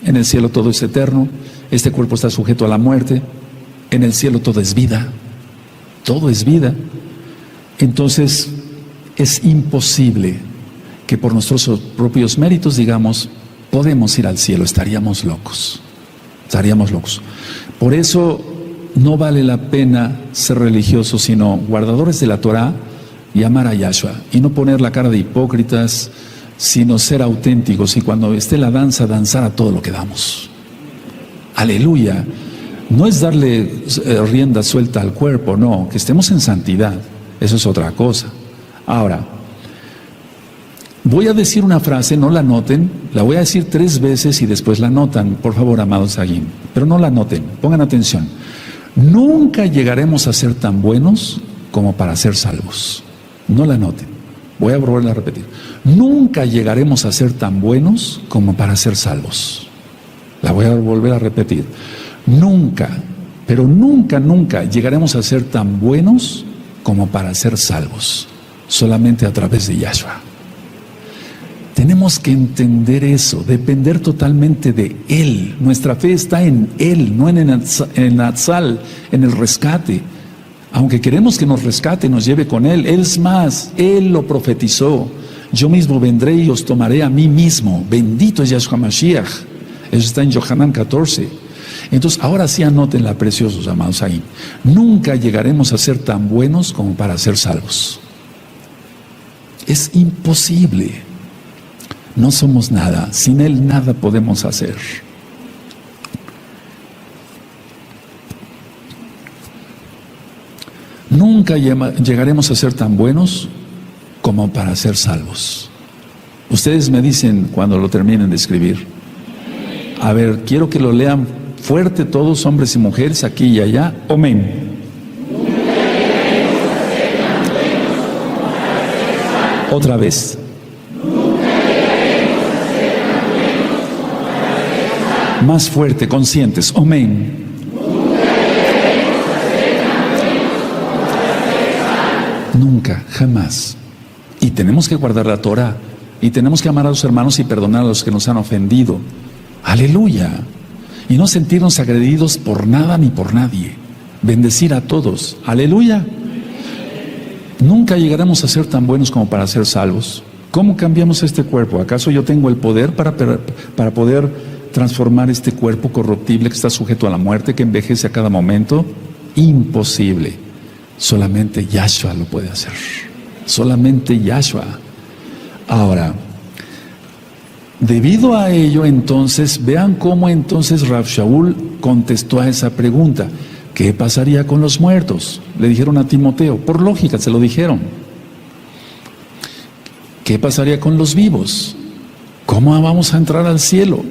en el cielo todo es eterno, este cuerpo está sujeto a la muerte, en el cielo todo es vida, todo es vida. Entonces, es imposible que por nuestros propios méritos digamos, podemos ir al cielo, estaríamos locos. Por eso no vale la pena ser religiosos, sino guardadores de la Torah y amar a Yahshua, y no poner la cara de hipócritas, sino ser auténticos, y cuando esté la danza, danzar a todo lo que damos. Aleluya. No es darle rienda suelta al cuerpo, no, que estemos en santidad, eso es otra cosa. Ahora, voy a decir una frase, no la noten, la voy a decir 3 veces y después la notan, por favor, amados Agim, pero no la noten, pongan atención. Nunca llegaremos a ser tan buenos como para ser salvos. No la noten, voy a volver a repetir. Nunca llegaremos a ser tan buenos como para ser salvos. La voy a volver a repetir. Nunca, pero nunca llegaremos a ser tan buenos como para ser salvos. Solamente a través de Yahshua. Tenemos que entender eso, depender totalmente de Él. Nuestra fe está en Él, no en el Atzal, en el rescate. Aunque queremos que nos rescate, nos lleve con Él. Es más, Él lo profetizó. Yo mismo vendré y os tomaré a mí mismo. Bendito es Yahshua Mashiach. Eso está en Yohanan 14. Entonces, ahora sí anótenla, preciosos amados ahí. Nunca llegaremos a ser tan buenos como para ser salvos. Es imposible. No somos nada, sin Él nada podemos hacer. Nunca llegaremos a ser tan buenos como para ser salvos. Ustedes me dicen cuando lo terminen de escribir. A ver, quiero que lo lean fuerte todos, hombres y mujeres, aquí y allá. Amén. Otra vez. Más fuerte, conscientes. Amén. Nunca, jamás. Y tenemos que guardar la Torah. Y tenemos que amar a los hermanos y perdonar a los que nos han ofendido. Aleluya. Y no sentirnos agredidos por nada ni por nadie. Bendecir a todos. Aleluya. Nunca llegaremos a ser tan buenos como para ser salvos. ¿Cómo cambiamos este cuerpo? ¿Acaso yo tengo el poder para poder transformar este cuerpo corruptible que está sujeto a la muerte, que envejece a cada momento? Imposible. Solamente Yahshua lo puede hacer. Solamente Yahshua. Ahora, debido a ello, entonces, vean cómo entonces Rav Shaul contestó a esa pregunta. ¿Qué pasaría con los muertos? Le dijeron a Timoteo, por lógica se lo dijeron. ¿Qué pasaría con los vivos? ¿Cómo vamos a entrar al cielo?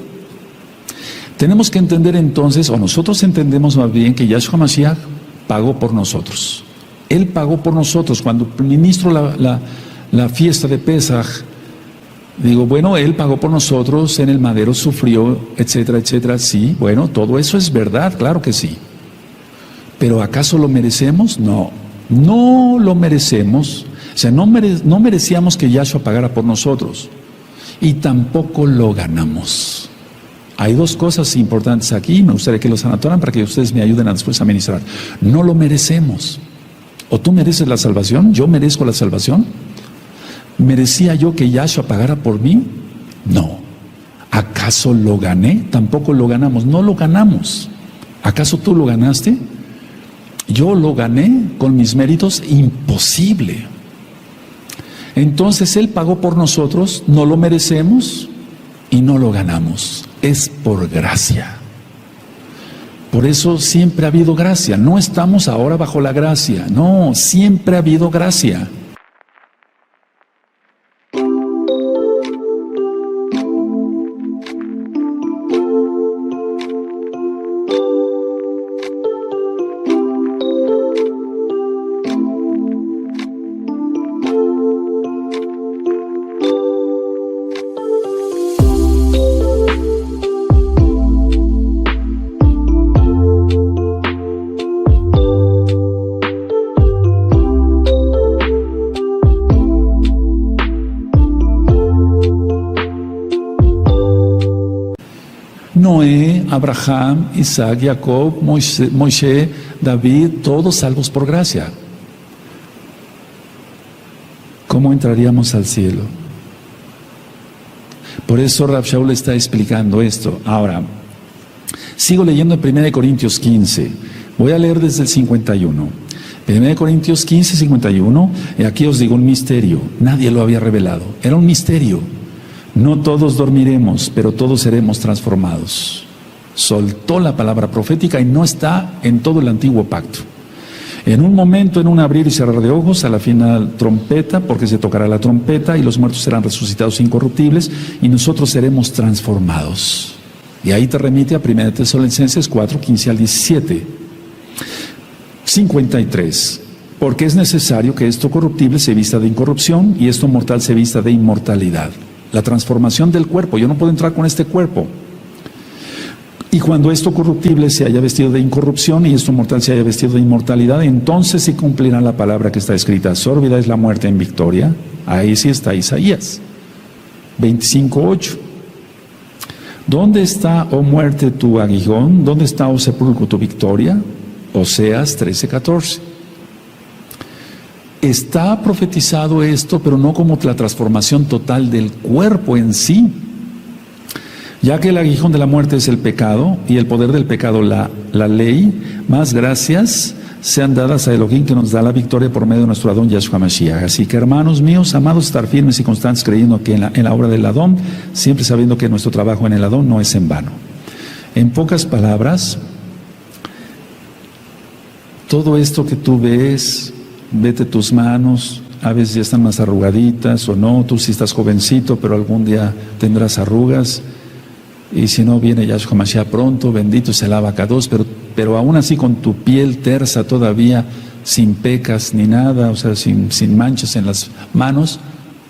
Tenemos que entender entonces, o nosotros entendemos más bien, que Yahshua Mashiach pagó por nosotros. Él pagó por nosotros. Cuando ministro la fiesta de Pesaj, digo, bueno, Él pagó por nosotros, en el madero sufrió, etcétera, etcétera. Sí, bueno, todo eso es verdad, claro que sí. ¿Pero acaso lo merecemos? No, no lo merecemos. O sea, no merecíamos que Yahshua pagara por nosotros. Y tampoco lo ganamos. Hay 2 cosas importantes aquí, me gustaría que los anotaran para que ustedes me ayuden a después a ministrar. No lo merecemos. ¿O tú mereces la salvación? ¿Yo merezco la salvación? ¿Merecía yo que Yahshua pagara por mí? No. ¿Acaso lo gané? Tampoco lo ganamos. No lo ganamos. ¿Acaso tú lo ganaste? Yo lo gané con mis méritos. Imposible. Entonces Él pagó por nosotros, no lo merecemos y no lo ganamos. Es por gracia. Por eso siempre ha habido gracia. No estamos ahora bajo la gracia. No, siempre ha habido gracia. Noé, Abraham, Isaac, Jacob, Moisés, David, todos salvos por gracia. ¿Cómo entraríamos al cielo? Por eso Rav Shaul está explicando esto. Ahora, sigo leyendo en 1 Corintios 15. Voy a leer desde el 51. 1 Corintios 15, 51. Y aquí os digo un misterio. Nadie lo había revelado. Era un misterio. No todos dormiremos, pero todos seremos transformados. Soltó la palabra profética y no está en todo el antiguo pacto. En un momento, en un abrir y cerrar de ojos, a la final trompeta, porque se tocará la trompeta y los muertos serán resucitados incorruptibles y nosotros seremos transformados. Y ahí te remite a 1 Tesalonicenses 4, 15 al 17. 53. Porque es necesario que esto corruptible se vista de incorrupción y esto mortal se vista de inmortalidad. La transformación del cuerpo. Yo no puedo entrar con este cuerpo. Y cuando esto corruptible se haya vestido de incorrupción y esto mortal se haya vestido de inmortalidad, entonces se cumplirá la palabra que está escrita. Sórbida es la muerte en victoria. Ahí sí está Isaías 25:8. ¿Dónde está, oh muerte, tu aguijón? ¿Dónde está, oh sepulcro, tu victoria? Oseas 13:14. Está profetizado esto, pero no como la transformación total del cuerpo en sí. Ya que el aguijón de la muerte es el pecado y el poder del pecado la ley, más gracias sean dadas a Elohim que nos da la victoria por medio de nuestro Adón Yahshua Mashiach. Así que, hermanos míos, amados, estar firmes y constantes creyendo que en la obra del Adón, siempre sabiendo que nuestro trabajo en el Adón no es en vano. En pocas palabras, todo esto que tú ves, vete tus manos, a veces ya están más arrugaditas o no, tú sí estás jovencito, pero algún día tendrás arrugas, y si no viene Yahshua Mashiach pronto, bendito sea el Abacados, pero aún así con tu piel tersa todavía, sin pecas ni nada, o sea, sin manchas en las manos,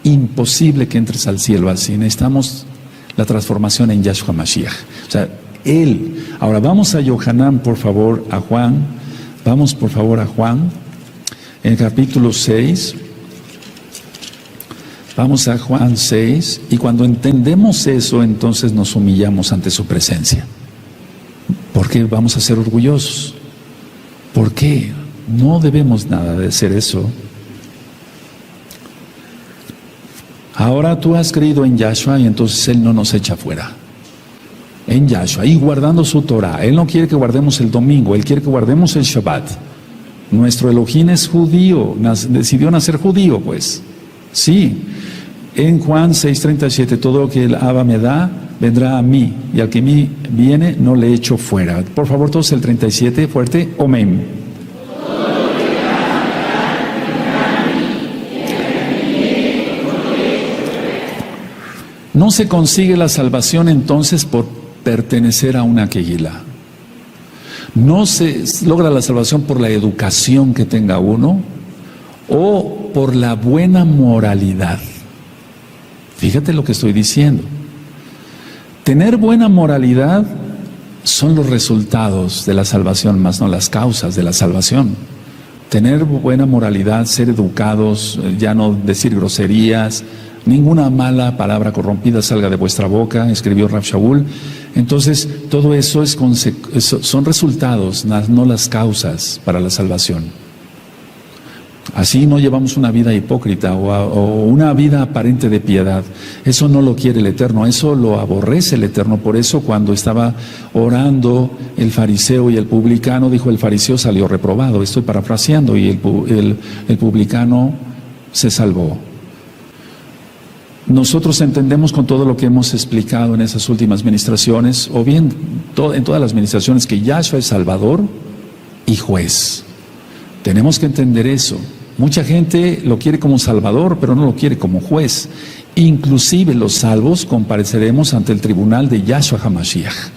imposible que entres al cielo así. Necesitamos la transformación en Yahshua Mashiach, o sea, Él. Ahora vamos a Yohanan, por favor, a Juan, vamos por favor a Juan, en el capítulo 6, vamos a Juan 6, y cuando entendemos eso, entonces nos humillamos ante su presencia. ¿Por qué vamos a ser orgullosos? ¿Por qué? No debemos nada de hacer eso. Ahora tú has creído en Yahshua y entonces Él no nos echa fuera. En Yahshua, y guardando su Torah. Él no quiere que guardemos el domingo, Él quiere que guardemos el Shabbat. Nuestro Elohim es judío, decidió nacer judío, pues. Sí. En Juan 6:37, todo lo que el Abba me da, vendrá a mí, y al que a mí viene, no le echo fuera. Por favor, todos el 37, fuerte, amén. No se consigue la salvación entonces por pertenecer a una quejilá. No se logra la salvación por la educación que tenga uno o por la buena moralidad. Fíjate lo que estoy diciendo. Tener buena moralidad son los resultados de la salvación, más no las causas de la salvación. Tener buena moralidad, ser educados, ya no decir groserías, ninguna mala palabra corrompida salga de vuestra boca, escribió Rav Shaul. Entonces, todo eso son resultados, no las causas para la salvación. Así no llevamos una vida hipócrita o una vida aparente de piedad. Eso no lo quiere el Eterno, eso lo aborrece el Eterno. Por eso cuando estaba orando el fariseo y el publicano, dijo el fariseo salió reprobado. Estoy parafraseando, y el publicano se salvó. nosotros entendemos con todo lo que hemos explicado en esas últimas ministraciones, o bien en todas las ministraciones, que Yahshua es Salvador y juez. Tenemos que entender eso. Mucha gente lo quiere como Salvador, pero no lo quiere como juez. Inclusive los salvos compareceremos ante el tribunal de Yahshua HaMashiach.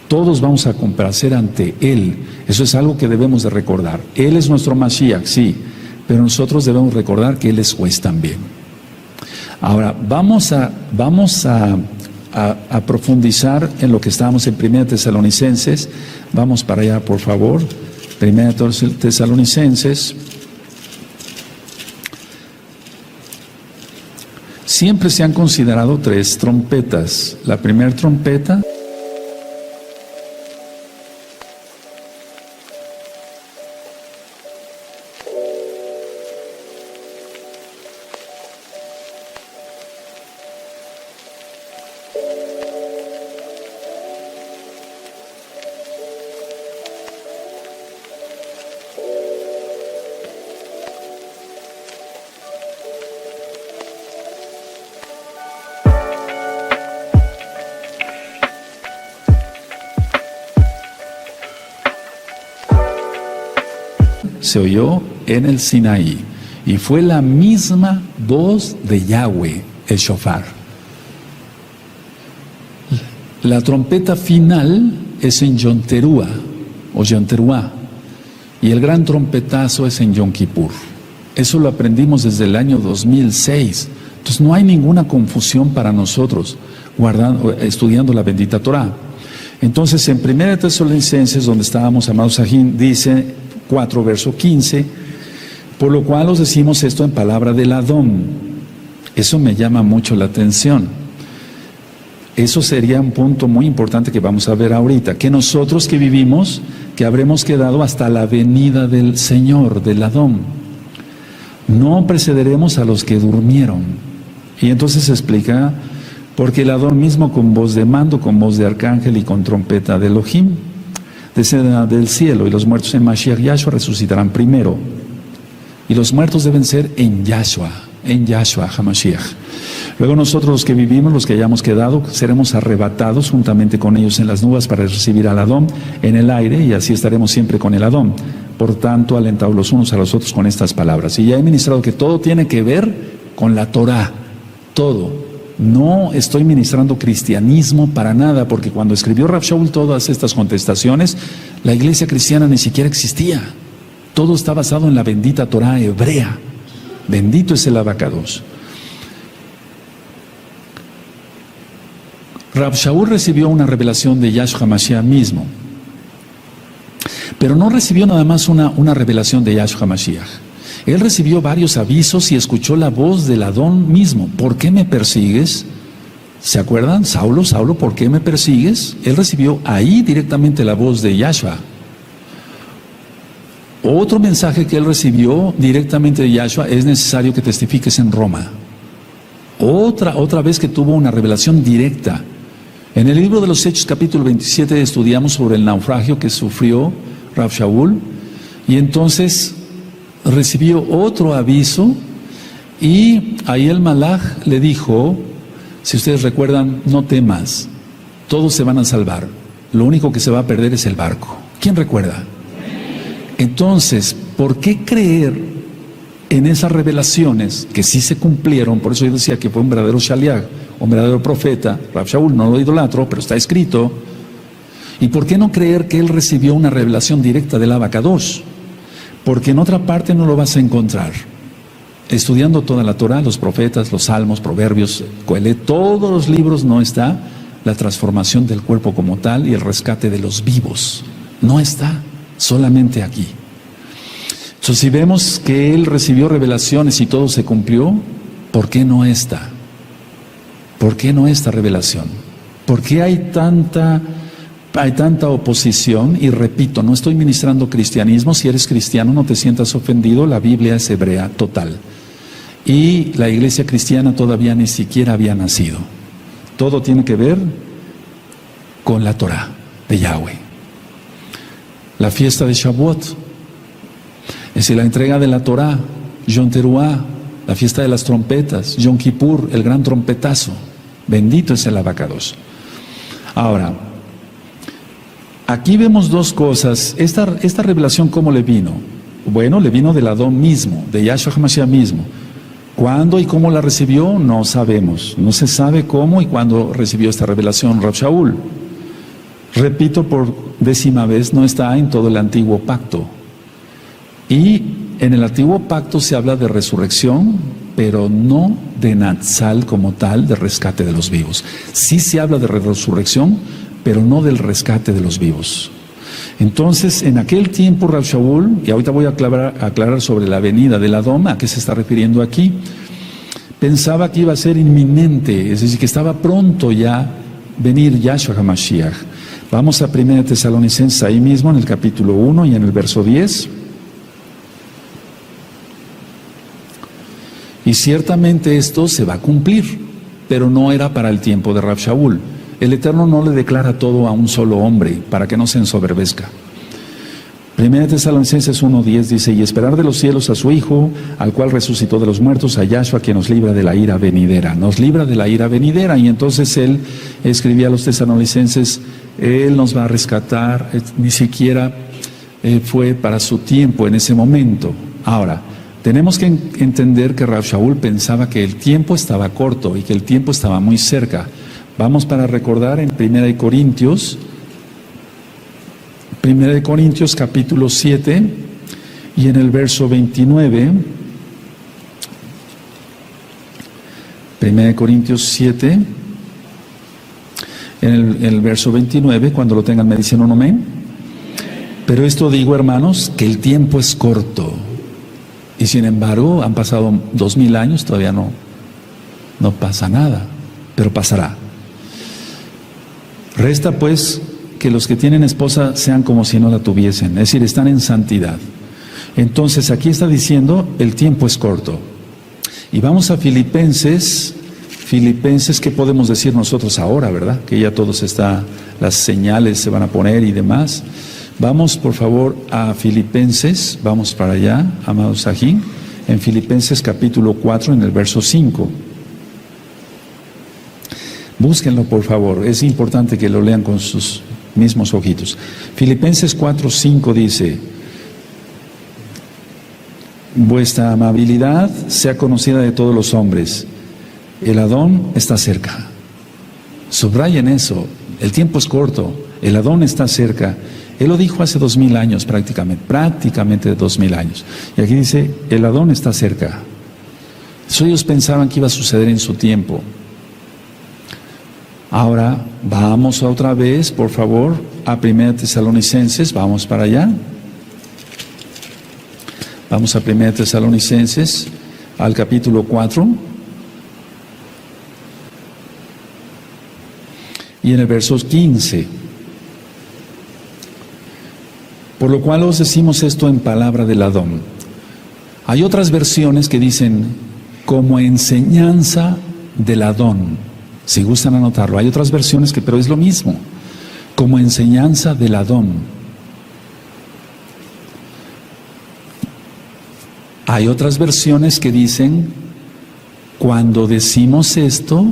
Todos vamos a comparecer ante Él. Eso es algo que debemos de recordar. Él es nuestro Mashiach, sí, pero nosotros debemos recordar que Él es juez también. Ahora, vamos a profundizar en lo que estábamos en 1 Tesalonicenses. Vamos para allá, por favor. 1 Tesalonicenses. Siempre se han considerado 3 trompetas. La primera trompeta se oyó en el Sinaí, y fue la misma voz de Yahweh, el shofar. La trompeta final es en Yom Teruah, o Yom Teruah, y el gran trompetazo es en Yom Kippur. Eso lo aprendimos desde el año 2006. Entonces no hay ninguna confusión para nosotros estudiando la bendita Torah. Entonces en 1 Tesalonicenses, donde estábamos, amados Sajín, dice 4, verso 15, por lo cual os decimos esto en palabra del Adón. Eso me llama mucho la atención. Eso sería un punto muy importante que vamos a ver ahorita, que nosotros que vivimos, que habremos quedado hasta la venida del Señor, del Adón. No precederemos a los que durmieron. Y entonces se explica, porque el Adón mismo con voz de mando, con voz de arcángel y con trompeta de Elohim, descenderá del cielo, y los muertos en Mashiach Yahshua resucitarán primero. Y los muertos deben ser en Yahshua HaMashiach. Luego nosotros los que vivimos, los que hayamos quedado, seremos arrebatados juntamente con ellos en las nubes para recibir al Adón en el aire, y así estaremos siempre con el Adón. Por tanto, alentados los unos a los otros con estas palabras. Y ya he ministrado que todo tiene que ver con la Torah, todo. No estoy ministrando cristianismo para nada, porque cuando escribió Rav Shaul todas estas contestaciones, la iglesia cristiana ni siquiera existía. Todo está basado en la bendita Torah hebrea. Bendito es el Abacados. Rav Shaul recibió una revelación de Yahshua HaMashiach mismo, pero no recibió nada más una revelación de Yahshua HaMashiach. Él recibió varios avisos y escuchó la voz del Adón mismo. ¿Por qué me persigues? ¿Se acuerdan? Saulo, Saulo, ¿por qué me persigues? Él recibió ahí directamente la voz de Yahshua. Otro mensaje que él recibió directamente de Yahshua: es necesario que testifiques en Roma. Otra vez que tuvo una revelación directa. En el libro de los Hechos, capítulo 27, estudiamos sobre el naufragio que sufrió Rav Shaul, y entonces recibió otro aviso, y ahí el Malaj le dijo, si ustedes recuerdan, no temas, todos se van a salvar, lo único que se va a perder es el barco. ¿Quién recuerda? Entonces, ¿por qué creer en esas revelaciones que sí se cumplieron? Por eso yo decía que fue un verdadero shaliach, un verdadero profeta. Rav Shaul, no lo idolatro, pero está escrito. ¿Y por qué no creer que él recibió una revelación directa del Abacados? Porque en otra parte no lo vas a encontrar. Estudiando toda la Torah, los profetas, los salmos, proverbios, Coelet, todos los libros, no está la transformación del cuerpo como tal y el rescate de los vivos. No está, solamente aquí. Entonces, si vemos que él recibió revelaciones y todo se cumplió, ¿por qué no esta? ¿Por qué no esta revelación? ¿Por qué hay tanta oposición? Y repito, no estoy ministrando cristianismo. Si eres cristiano, no te sientas ofendido. La Biblia es hebrea total. Y la iglesia cristiana todavía ni siquiera había nacido. Todo tiene que ver con la Torah de Yahweh. La fiesta de Shavuot, es decir, la entrega de la Torah, Yom Teruah, la fiesta de las trompetas, Yom Kippur, el gran trompetazo. Bendito es el abacados. Ahora, aquí vemos dos cosas. Esta revelación, ¿cómo le vino? Bueno, le vino del Adón mismo, de Yahshua HaMashiach mismo. ¿Cuándo y cómo la recibió? No sabemos. No se sabe cómo y cuándo recibió esta revelación Rab Shaul. Repito por 10ª vez, no está en todo el antiguo pacto. Y en el antiguo pacto se habla de resurrección, pero no de Natsal como tal, de rescate de los vivos. Sí se habla de resurrección, pero no del rescate de los vivos. Entonces, en aquel tiempo, Rab Shaul, y ahorita voy a aclarar sobre la venida del Adón, ¿a qué se está refiriendo aquí? Pensaba que iba a ser inminente, es decir, que estaba pronto ya venir Yahshua HaMashiach. Vamos a 1 Tesalonicenses, ahí mismo, en el capítulo 1 y en el verso 10. Y ciertamente esto se va a cumplir, pero no era para el tiempo de Rab Shaul. El Eterno no le declara todo a un solo hombre, para que no se ensoberbezca. 1 Tesalonicenses 1:10 dice, y esperar de los cielos a su Hijo, al cual resucitó de los muertos, a Yahshua, quien nos libra de la ira venidera. Nos libra de la ira venidera. Y entonces él escribía a los tesalonicenses, él nos va a rescatar, ni siquiera fue para su tiempo en ese momento. Ahora, tenemos que entender que Rab Shaul pensaba que el tiempo estaba corto y que el tiempo estaba muy cerca. Vamos para recordar en 1 Corintios capítulo 7 y en el verso 29. 1 Corintios 7, en el verso 29, cuando lo tengan me dicen un amén. Pero esto digo, hermanos, que el tiempo es corto. Y sin embargo, han pasado 2000 años, todavía no pasa nada, pero pasará. Resta pues que los que tienen esposa sean como si no la tuviesen, es decir, están en santidad. Entonces aquí está diciendo, el tiempo es corto. Y vamos a Filipenses, ¿qué podemos decir nosotros ahora, verdad? Que ya todos las señales se van a poner y demás. Vamos por favor a Filipenses, vamos para allá, amados aquí, en Filipenses capítulo 4, en el verso 5. Búsquenlo por favor, es importante que lo lean con sus mismos ojitos. Filipenses 4:5 dice, vuestra amabilidad sea conocida de todos los hombres, el Adón está cerca. Subrayen eso, el tiempo es corto, el Adón está cerca. Él lo dijo hace 2000 años prácticamente 2000 años. Y aquí dice, el Adón está cerca. Eso ellos pensaban que iba a suceder en su tiempo. Ahora vamos otra vez, por favor, a 1 Tesalonicenses, vamos para allá. Vamos a 1 Tesalonicenses, al capítulo 4. Y en el verso 15. Por lo cual os decimos esto en palabra del Adón. Hay otras versiones que dicen, como enseñanza del Adón. Si gustan anotarlo, hay otras versiones pero es lo mismo, como enseñanza del Adón. Hay otras versiones que dicen, cuando decimos esto,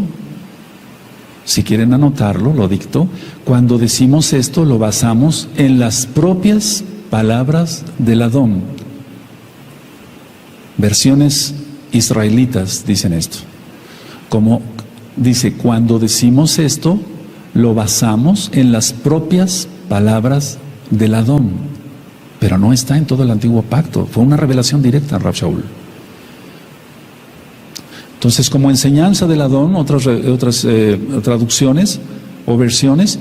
si quieren anotarlo, lo dicto, cuando decimos esto lo basamos en las propias palabras del Adón. Versiones israelitas dicen esto, como dice, cuando decimos esto, lo basamos en las propias palabras del Adón. Pero no está en todo el antiguo pacto. Fue una revelación directa a Rab Shaul. Entonces, como enseñanza del Adón, otras traducciones o versiones,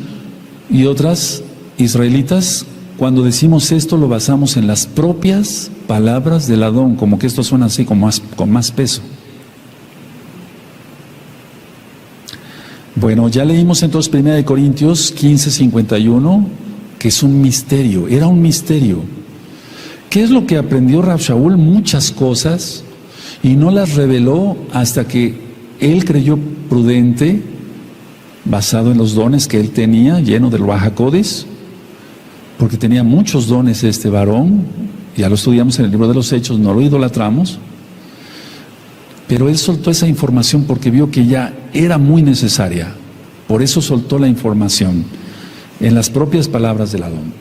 y otras israelitas, cuando decimos esto, lo basamos en las propias palabras del Adón. Como que esto suena así, con más peso. Bueno, ya leímos entonces 1 Corintios 15:51, que es un misterio, era un misterio. ¿Qué es lo que aprendió Rab Shaul? Muchas cosas, y no las reveló hasta que él creyó prudente, basado en los dones que él tenía, lleno del Ruach HaKodesh, porque tenía muchos dones este varón, ya lo estudiamos en el libro de los Hechos, no lo idolatramos. Pero él soltó esa información porque vio que ya era muy necesaria. Por eso soltó la información en las propias palabras del Adón.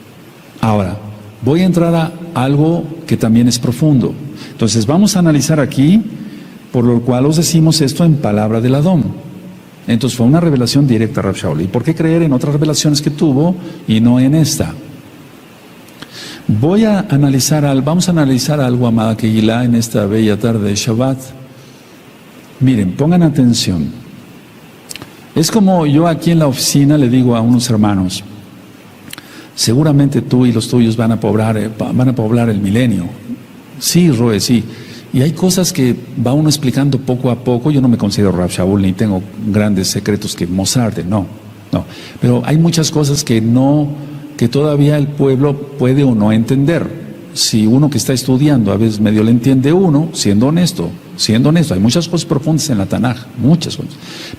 Ahora, voy a entrar a algo que también es profundo. Entonces vamos a analizar aquí, por lo cual os decimos esto en palabra del Adón. Entonces fue una revelación directa a Rab Shaul. ¿Y por qué creer en otras revelaciones que tuvo y no en esta? Vamos a analizar algo, amada Kehilá, en esta bella tarde de Shabbat. Miren, pongan atención. Es como yo aquí en la oficina le digo a unos hermanos, seguramente tú y los tuyos van a poblar el milenio. Sí, Roe, sí. Y hay cosas que va uno explicando poco a poco. Yo no me considero Rab Shaul ni tengo grandes secretos que mostrarte, no. Pero hay muchas cosas que todavía el pueblo puede o no entender. Si uno que está estudiando a veces medio le entiende uno, siendo honesto, hay muchas cosas profundas en la Tanaj, muchas cosas.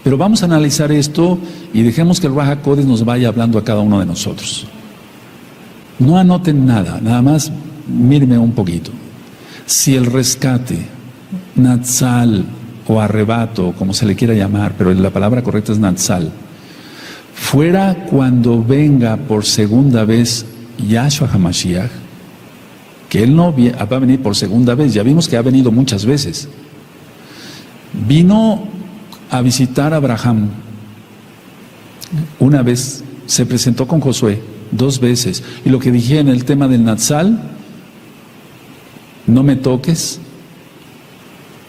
Pero vamos a analizar esto y dejemos que el Ruach HaKodesh nos vaya hablando a cada uno de nosotros. No anoten nada, nada más míreme un poquito. Si el rescate, Natsal o arrebato, como se le quiera llamar, pero la palabra correcta es Natsal, fuera cuando venga por segunda vez Yahshua HaMashiach, que Él no va a venir por segunda vez, ya vimos que ha venido muchas veces. Vino a visitar a Abraham una vez, se presentó con Josué 2 veces, y lo que dije en el tema del Natsal, no me toques,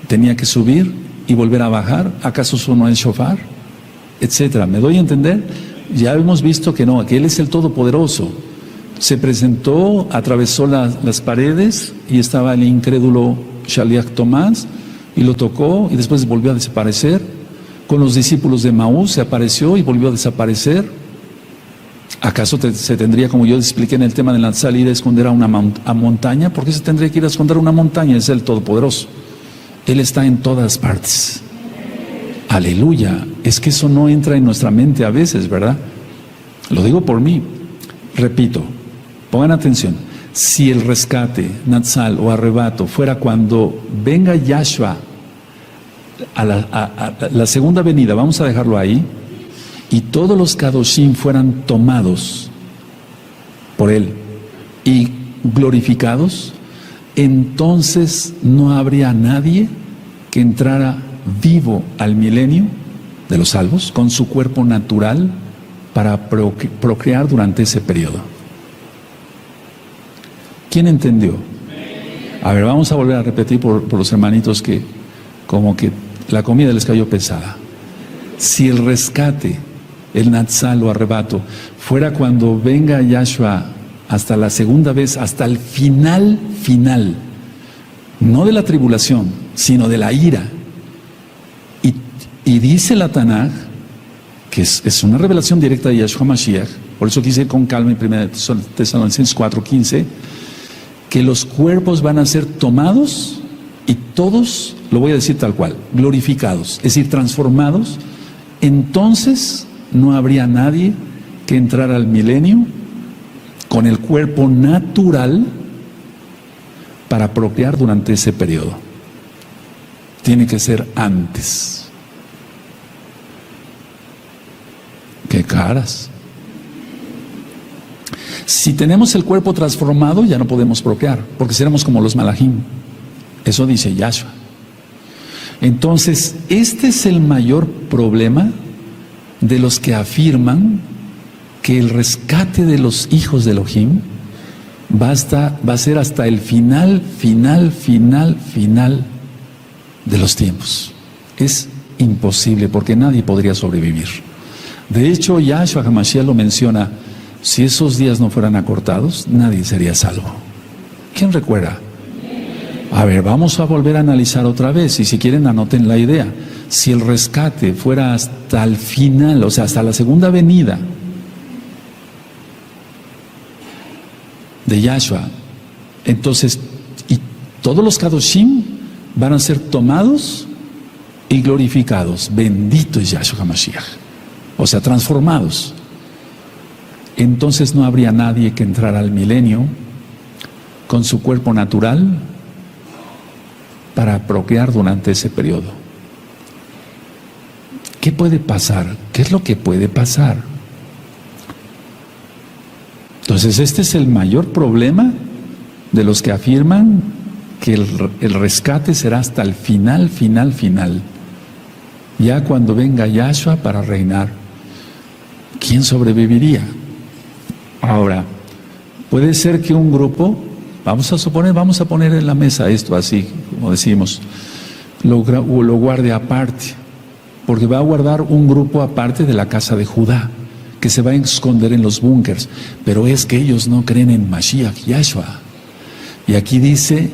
tenía que subir y volver a bajar, ¿acaso eso no es shofar? Etcétera. ¿Me doy a entender? Ya hemos visto que no, que Él es el Todopoderoso. Se presentó, atravesó las paredes y estaba el incrédulo Shaliach Tomás y lo tocó y después volvió a desaparecer. Con los discípulos de Maús se apareció y volvió a desaparecer. ¿Acaso se tendría, como yo expliqué en el tema de la salida, ir a esconder a una montaña? ¿Por qué se tendría que ir a esconder a una montaña? Es el Todopoderoso. Él está en todas partes. Aleluya. Es que eso no entra en nuestra mente a veces, ¿verdad? Lo digo por mí. Repito, pongan atención. Si el rescate, Natsal o arrebato fuera cuando venga Yahshua a la segunda venida, vamos a dejarlo ahí, y todos los Kadoshim fueran tomados por Él y glorificados, entonces no habría nadie que entrara vivo al milenio de los salvos con su cuerpo natural para procrear durante ese periodo. ¿Quién entendió? A ver, vamos a volver a repetir por los hermanitos que como que la comida les cayó pesada. Si el rescate, el Natsal o arrebato, fuera cuando venga Yahshua hasta la segunda vez, hasta el final, no de la tribulación, sino de la ira. Y dice la Tanaj, que es una revelación directa de Yahshua Mashiach, por eso quise ir con calma en 1 Tesalonicenses 4:15, que los cuerpos van a ser tomados y todos, lo voy a decir tal cual, glorificados, es decir, transformados. Entonces no habría nadie que entrara al milenio con el cuerpo natural para procrear durante ese periodo. Tiene que ser antes. ¡Qué caras! Si tenemos el cuerpo transformado, ya no podemos procrear, porque seremos como los malajim. Eso dice Yahshua. Entonces, este es el mayor problema de los que afirman que el rescate de los hijos de Elohim va a ser hasta el final de los tiempos. Es imposible, porque nadie podría sobrevivir. De hecho, Yahshua HaMashiach lo menciona: si esos días no fueran acortados, nadie sería salvo. ¿Quién recuerda? A ver, vamos a volver a analizar otra vez, y si quieren anoten la idea. Si el rescate fuera hasta el final, o sea, hasta la segunda venida de Yahshua, entonces, y todos los Kadoshim van a ser tomados y glorificados. Bendito es Yahshua HaMashiach. O sea, transformados. Entonces no habría nadie que entrara al milenio con su cuerpo natural para procrear durante ese periodo. ¿Qué puede pasar? ¿Qué es lo que puede pasar? Entonces, este es el mayor problema de los que afirman que el rescate será hasta el final, ya cuando venga Yahshua para reinar. ¿Quién sobreviviría? Ahora, puede ser que un grupo, vamos a poner en la mesa esto así, como decimos, lo guarde aparte, porque va a guardar un grupo aparte de la casa de Judá, que se va a esconder en los búnkers, pero es que ellos no creen en Mashiach, Yahshua. Y aquí dice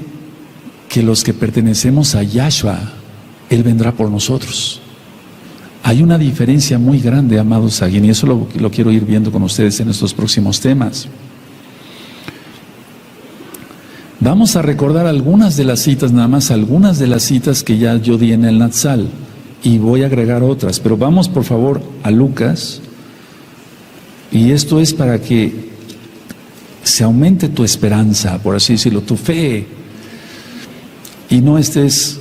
que los que pertenecemos a Yahshua, Él vendrá por nosotros. Hay una diferencia muy grande, amados Saguín, y eso lo quiero ir viendo con ustedes en estos próximos temas. Vamos a recordar algunas de las citas, nada más algunas de las citas que ya yo di en el Natsal, y voy a agregar otras, pero vamos por favor a Lucas, y esto es para que se aumente tu esperanza, por así decirlo, tu fe, y no estés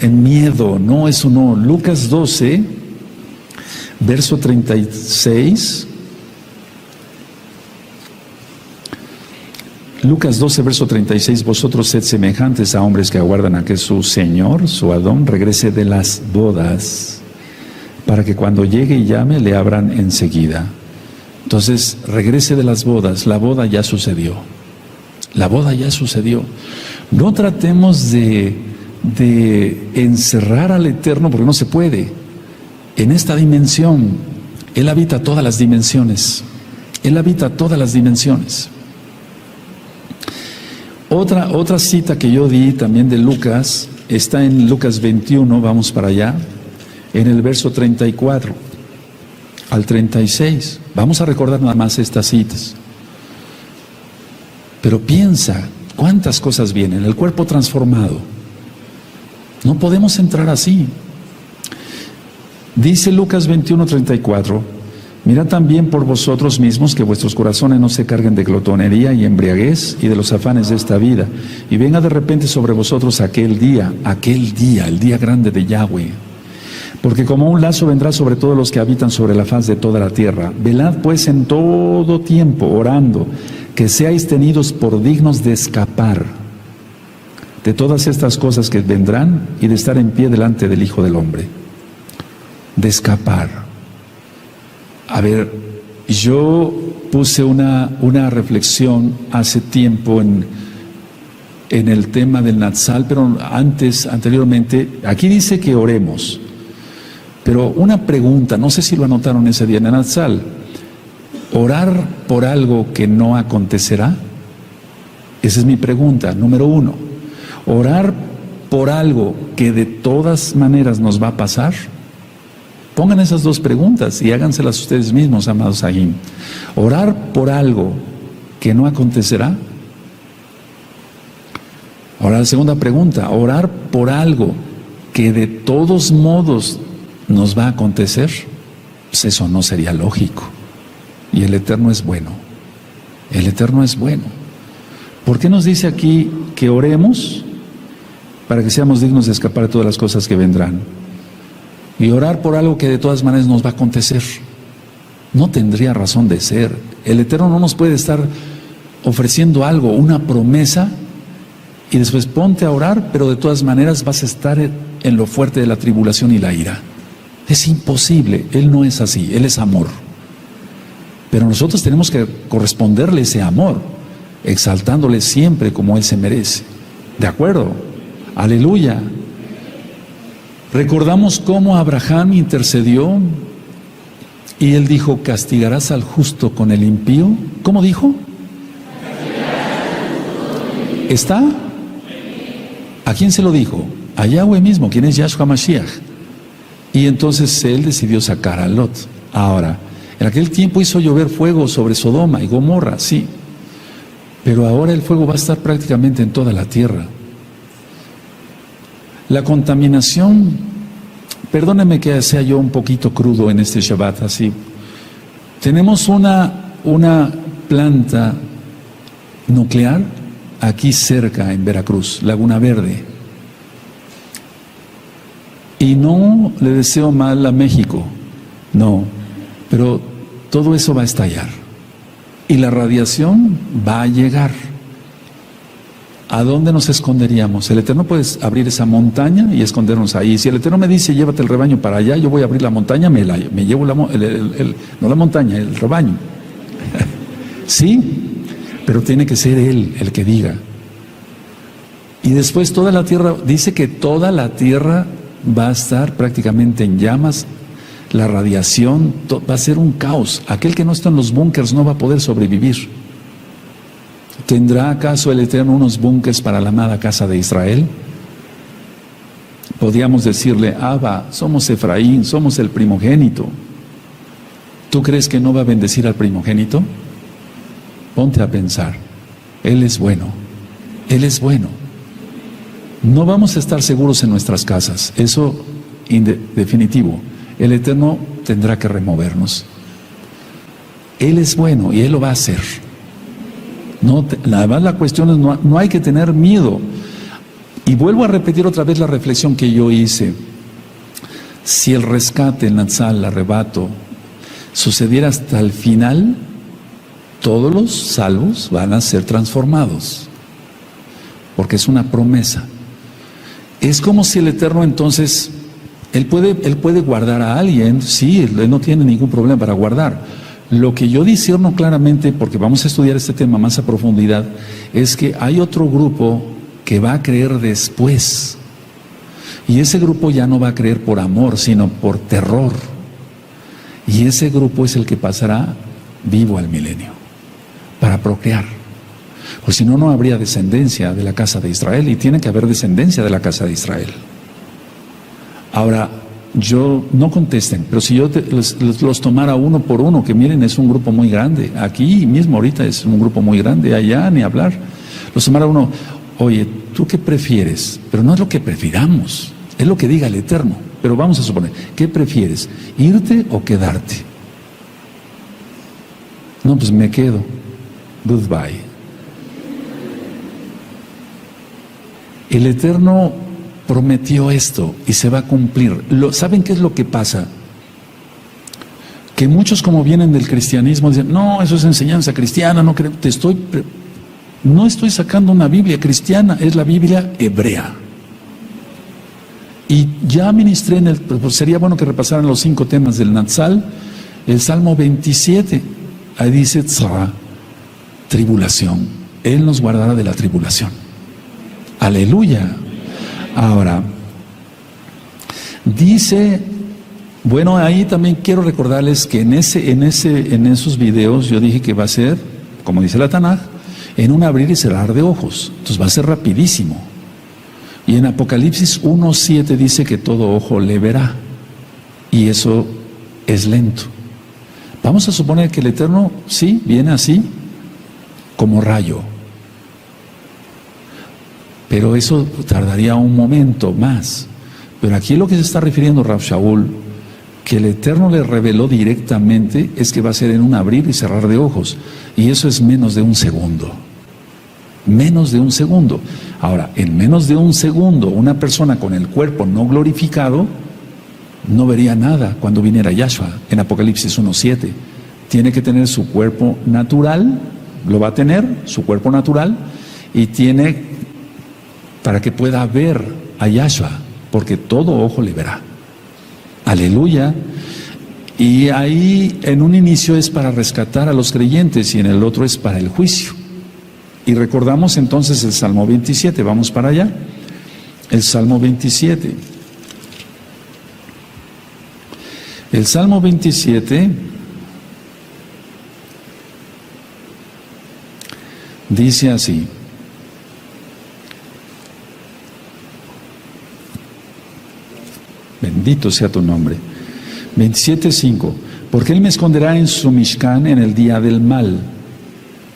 en miedo, no, eso no. Lucas 12, verso 36. Lucas 12, verso 36, vosotros sed semejantes a hombres que aguardan a que su Señor, su Adón, regrese de las bodas, para que cuando llegue y llame, le abran enseguida. Entonces, regrese de las bodas, la boda ya sucedió. La boda ya sucedió. No tratemos de encerrar al Eterno, porque no se puede. En esta dimensión, Él habita todas las dimensiones. Él habita todas las dimensiones. Otra cita que yo di también de Lucas, está en Lucas 21, vamos para allá, en el verso 34 al 36. Vamos a recordar nada más estas citas. Pero piensa, ¿cuántas cosas vienen? El cuerpo transformado. No podemos entrar así. Dice Lucas 21:34, mirad también por vosotros mismos que vuestros corazones no se carguen de glotonería y embriaguez y de los afanes de esta vida, y venga de repente sobre vosotros aquel día, el día grande de Yahweh. Porque como un lazo vendrá sobre todos los que habitan sobre la faz de toda la tierra. Velad pues en todo tiempo, orando, que seáis tenidos por dignos de escapar de todas estas cosas que vendrán y de estar en pie delante del Hijo del Hombre. De escapar. A ver, yo puse una reflexión hace tiempo en el tema del Natsal, pero anteriormente, aquí dice que oremos. Pero una pregunta, no sé si lo anotaron ese día en el Natsal. ¿Orar por algo que no acontecerá? Esa es mi pregunta, número uno. ¿Orar por algo que de todas maneras nos va a pasar? Pongan esas dos preguntas y háganselas ustedes mismos, amados Sahim. ¿Orar por algo que no acontecerá? Ahora la segunda pregunta, ¿orar por algo que de todos modos nos va a acontecer? Pues eso no sería lógico. Y el Eterno es bueno. El Eterno es bueno. ¿Por qué nos dice aquí que oremos? Para que seamos dignos de escapar de todas las cosas que vendrán. Y orar por algo que de todas maneras nos va a acontecer. No tendría razón de ser. El Eterno no nos puede estar ofreciendo algo, una promesa, y después ponte a orar, pero de todas maneras vas a estar en lo fuerte de la tribulación y la ira. Es imposible, Él no es así, Él es amor. Pero nosotros tenemos que corresponderle ese amor, exaltándole siempre como Él se merece. ¿De acuerdo? Aleluya. Recordamos cómo Abraham intercedió y él dijo: ¿castigarás al justo con el impío? ¿Cómo dijo? ¿Está? ¿A quién se lo dijo? A Yahweh mismo, quien es Yahshua Mashiach. Y entonces él decidió sacar a Lot. Ahora, en aquel tiempo hizo llover fuego sobre Sodoma y Gomorra, sí. Pero ahora el fuego va a estar prácticamente en toda la tierra. La contaminación, perdóneme que sea yo un poquito crudo en este Shabbat, así. Tenemos una planta nuclear aquí cerca en Veracruz, Laguna Verde. Y no le deseo mal a México, no, pero todo eso va a estallar. Y la radiación va a llegar. ¿A dónde nos esconderíamos? El Eterno puede abrir esa montaña y escondernos ahí. Si el Eterno me dice: llévate el rebaño para allá, yo voy a abrir la montaña, me llevo no la montaña, el rebaño. Sí, pero tiene que ser Él el que diga. Y después toda la tierra, dice que toda la tierra va a estar prácticamente en llamas. La radiación va a ser un caos. Aquel que no está en los búnkers no va a poder sobrevivir. ¿Tendrá acaso el Eterno unos búnkers para la amada casa de Israel? Podríamos decirle: Abba, somos Efraín, somos el primogénito. ¿Tú crees que no va a bendecir al primogénito? Ponte a pensar. Él es bueno. Él es bueno. No vamos a estar seguros en nuestras casas. Eso definitivo. El Eterno tendrá que removernos. Él es bueno y Él lo va a hacer. No, nada más la cuestión es, no hay que tener miedo. Y vuelvo a repetir otra vez la reflexión que yo hice. Si el rescate, el Natsal, el arrebato, sucediera hasta el final, todos los salvos van a ser transformados. Porque es una promesa. Es como si el Eterno entonces, Él puede guardar a alguien, sí, Él no tiene ningún problema para guardar. Lo que yo discierno claramente, porque vamos a estudiar este tema más a profundidad, es que hay otro grupo que va a creer después. Y ese grupo ya no va a creer por amor, sino por terror. Y ese grupo es el que pasará vivo al milenio, para procrear. Pues si no, no habría descendencia de la casa de Israel, y tiene que haber descendencia de la casa de Israel. Ahora, no contesten, pero si yo los tomara uno por uno, que miren, es un grupo muy grande, aquí mismo ahorita es un grupo muy grande, allá ni hablar, los tomara uno: oye, ¿tú qué prefieres? Pero no es lo que prefiramos, es lo que diga el Eterno. Pero vamos a suponer, ¿qué prefieres? ¿Irte o quedarte? No, pues me quedo. Goodbye. El Eterno prometió esto y se va a cumplir. ¿Saben qué es lo que pasa? Que muchos, como vienen del cristianismo, dicen: no, eso es enseñanza cristiana, no creo. No estoy sacando una Biblia cristiana, es la Biblia hebrea. Y ya ministré pues sería bueno que repasaran los 5 temas del Natsal. El Salmo 27, ahí dice: tzara, tribulación. Él nos guardará de la tribulación. Aleluya. Ahora, dice, bueno, ahí también quiero recordarles que en esos videos yo dije que va a ser, como dice la Tanaj, en un abrir y cerrar de ojos. Entonces va a ser rapidísimo. Y en Apocalipsis 1:7 dice que todo ojo le verá. Y eso es lento. Vamos a suponer que el Eterno, sí, viene así, como rayo. Pero eso tardaría un momento más. Pero aquí lo que se está refiriendo Rav Shaul, que el Eterno le reveló directamente, es que va a ser en un abrir y cerrar de ojos. Y eso es menos de un segundo. Menos de un segundo. Ahora, en menos de un segundo, una persona con el cuerpo no glorificado no vería nada cuando viniera Yahshua. En Apocalipsis 1:7. Tiene que tener su cuerpo natural, lo va a tener, su cuerpo natural, y tiene, para que pueda ver a Yahshua, porque todo ojo le verá. Aleluya. Y ahí en un inicio es para rescatar a los creyentes y en el otro es para el juicio. Y recordamos entonces el Salmo 27, vamos para allá. El Salmo 27. El Salmo 27 dice así: bendito sea tu nombre. 27:5. Porque Él me esconderá en su Mishkan en el día del mal.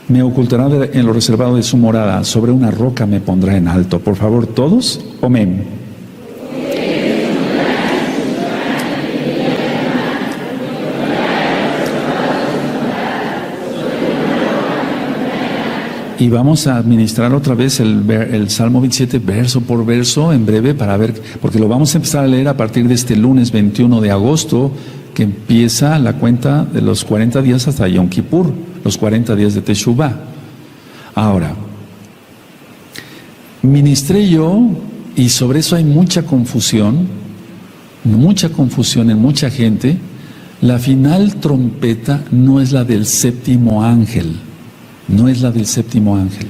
Me ocultará en lo reservado de su morada. Sobre una roca me pondrá en alto. Por favor, todos, amén. Y vamos a administrar otra vez el Salmo 27 verso por verso en breve para ver, porque lo vamos a empezar a leer a partir de este lunes 21 de agosto, que empieza la cuenta de los 40 días hasta Yom Kippur, los 40 días de Teshuvah. Ahora, ministré yo, y sobre eso hay mucha confusión en mucha gente. La final trompeta no es la del séptimo ángel. No es la del séptimo ángel.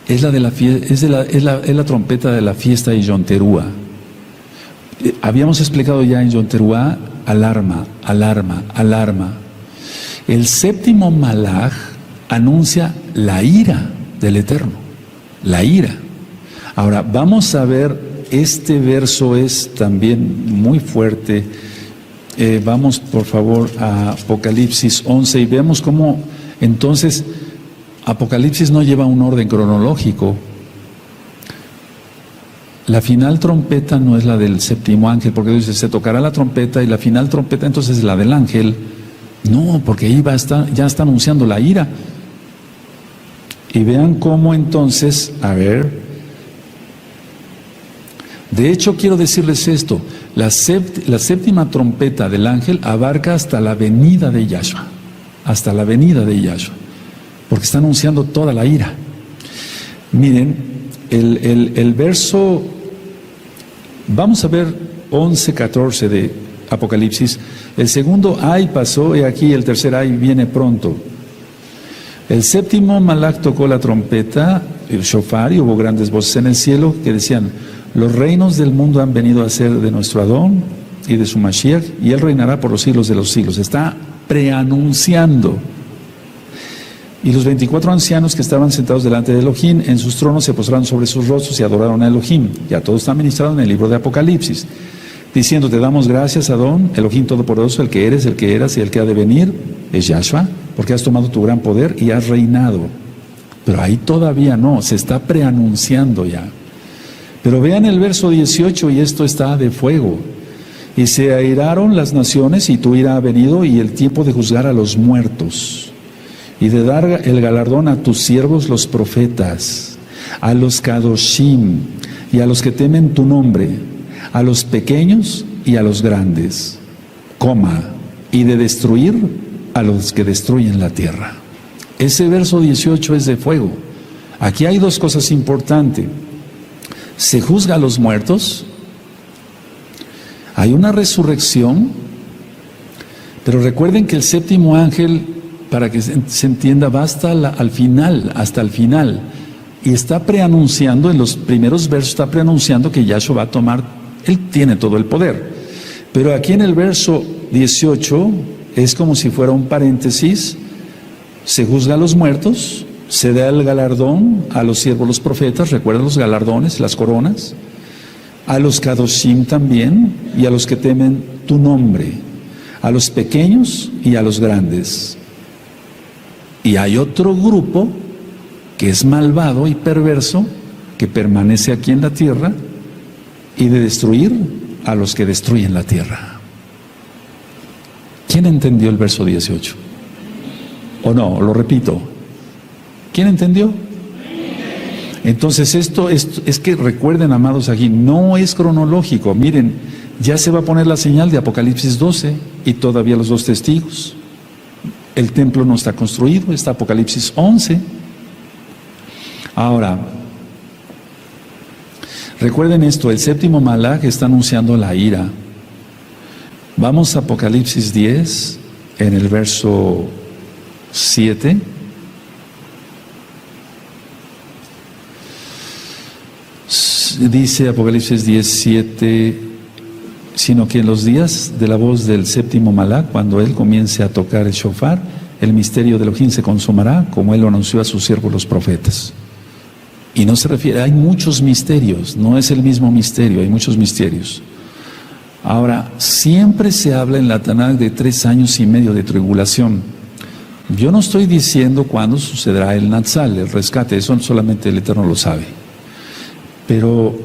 Es la trompeta de la fiesta de Yom Teruah. Habíamos explicado ya en Yom Teruah, alarma, alarma, alarma. El séptimo malaj anuncia la ira del Eterno. La ira. Ahora, vamos a ver, este verso es también muy fuerte. Vamos por favor a Apocalipsis 11 y vemos cómo entonces Apocalipsis no lleva un orden cronológico. La final trompeta no es la del séptimo ángel, porque dice, se tocará la trompeta y la final trompeta entonces es la del ángel. No, porque ahí ya está anunciando la ira. Y vean cómo entonces, a ver, de hecho quiero decirles esto, la séptima trompeta del ángel abarca hasta la venida de Yahshua, hasta la venida de Yahshua, porque está anunciando toda la ira. Miren, el verso, vamos a ver 11:14 de Apocalipsis. El segundo ay pasó, y aquí el tercer ay viene pronto. El séptimo malaj tocó la trompeta, el shofar, y hubo grandes voces en el cielo que decían: los reinos del mundo han venido a ser de nuestro Adón y de su Mashiach, y Él reinará por los siglos de los siglos. Está preanunciando. Y los 24 ancianos que estaban sentados delante de Elohim en sus tronos se postraron sobre sus rostros y adoraron a Elohim. Ya todo está ministrado en el libro de Apocalipsis, diciendo: te damos gracias, Adón, Elohim Todopoderoso, el que eres, el que eras y el que ha de venir, es Yahshua, porque has tomado tu gran poder y has reinado. Pero ahí todavía no, se está preanunciando ya. Pero vean el verso 18, y esto está de fuego. Y se airaron las naciones, y tu ira ha venido, y el tiempo de juzgar a los muertos, y de dar el galardón a tus siervos los profetas, a los kadoshim, y a los que temen tu nombre, a los pequeños y a los grandes, y de destruir a los que destruyen la tierra. Ese verso 18 es de fuego. Aquí hay dos cosas importantes. Se juzga a los muertos, hay una resurrección, pero recuerden que el séptimo ángel, para que se entienda, va hasta el final, y está preanunciando, en los primeros versos está preanunciando que Yahshua va a tomar, Él tiene todo el poder. Pero aquí en el verso 18 es como si fuera un paréntesis: se juzga a los muertos, se da el galardón a los siervos, los profetas, recuerdan los galardones, las coronas, a los kadoshim también, y a los que temen tu nombre, a los pequeños y a los grandes. Y hay otro grupo que es malvado y perverso, que permanece aquí en la tierra, y de destruir a los que destruyen la tierra. ¿Quién entendió el verso 18? ¿O no? Lo repito. ¿Quién entendió? Entonces esto es que recuerden, amados, aquí no es cronológico. Miren, ya se va a poner la señal de Apocalipsis 12 y todavía los dos testigos. El templo no está construido, está Apocalipsis 11. Ahora, Recuerden esto, el séptimo Malaj está anunciando la ira. Vamos a Apocalipsis 10, en el verso 7. Dice Apocalipsis 10, 7, sino que en los días de la voz del séptimo Malaj, cuando él comience a tocar el shofar, el misterio de Elohim se consumará, como él lo anunció a sus siervos los profetas. Y no se refiere, hay muchos misterios, no es el mismo misterio, hay muchos misterios. Ahora, siempre se habla en la Tanaj de 3 años y medio de tribulación. Yo no estoy diciendo cuándo sucederá el Natsal, el rescate, eso solamente el Eterno lo sabe. Pero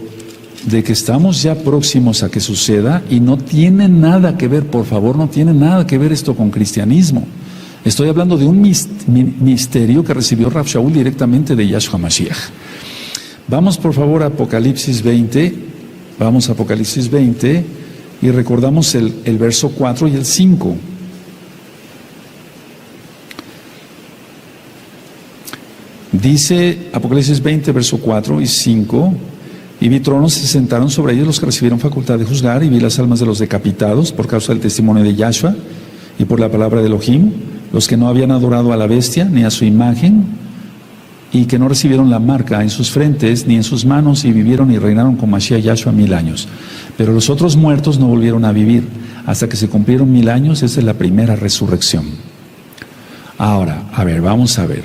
de que estamos ya próximos a que suceda, y no tiene nada que ver, por favor, no tiene nada que ver esto con cristianismo. Estoy hablando de un misterio que recibió Rav Shaul directamente de Yahshua Mashiach. Vamos por favor a Apocalipsis 20, vamos a Apocalipsis 20 y recordamos el verso 4 y el 5. Dice Apocalipsis 20, verso 4 y 5, y vi tronos, se sentaron sobre ellos los que recibieron facultad de juzgar, y vi las almas de los decapitados por causa del testimonio de Yahshua y por la palabra de Elohim, los que no habían adorado a la bestia ni a su imagen, y que no recibieron la marca en sus frentes ni en sus manos, y vivieron y reinaron con Mashiach Yahshua 1000 años. Pero los otros muertos no volvieron a vivir hasta que se cumplieron 1000 años. Esa es la primera resurrección. Ahora, a ver, vamos a ver.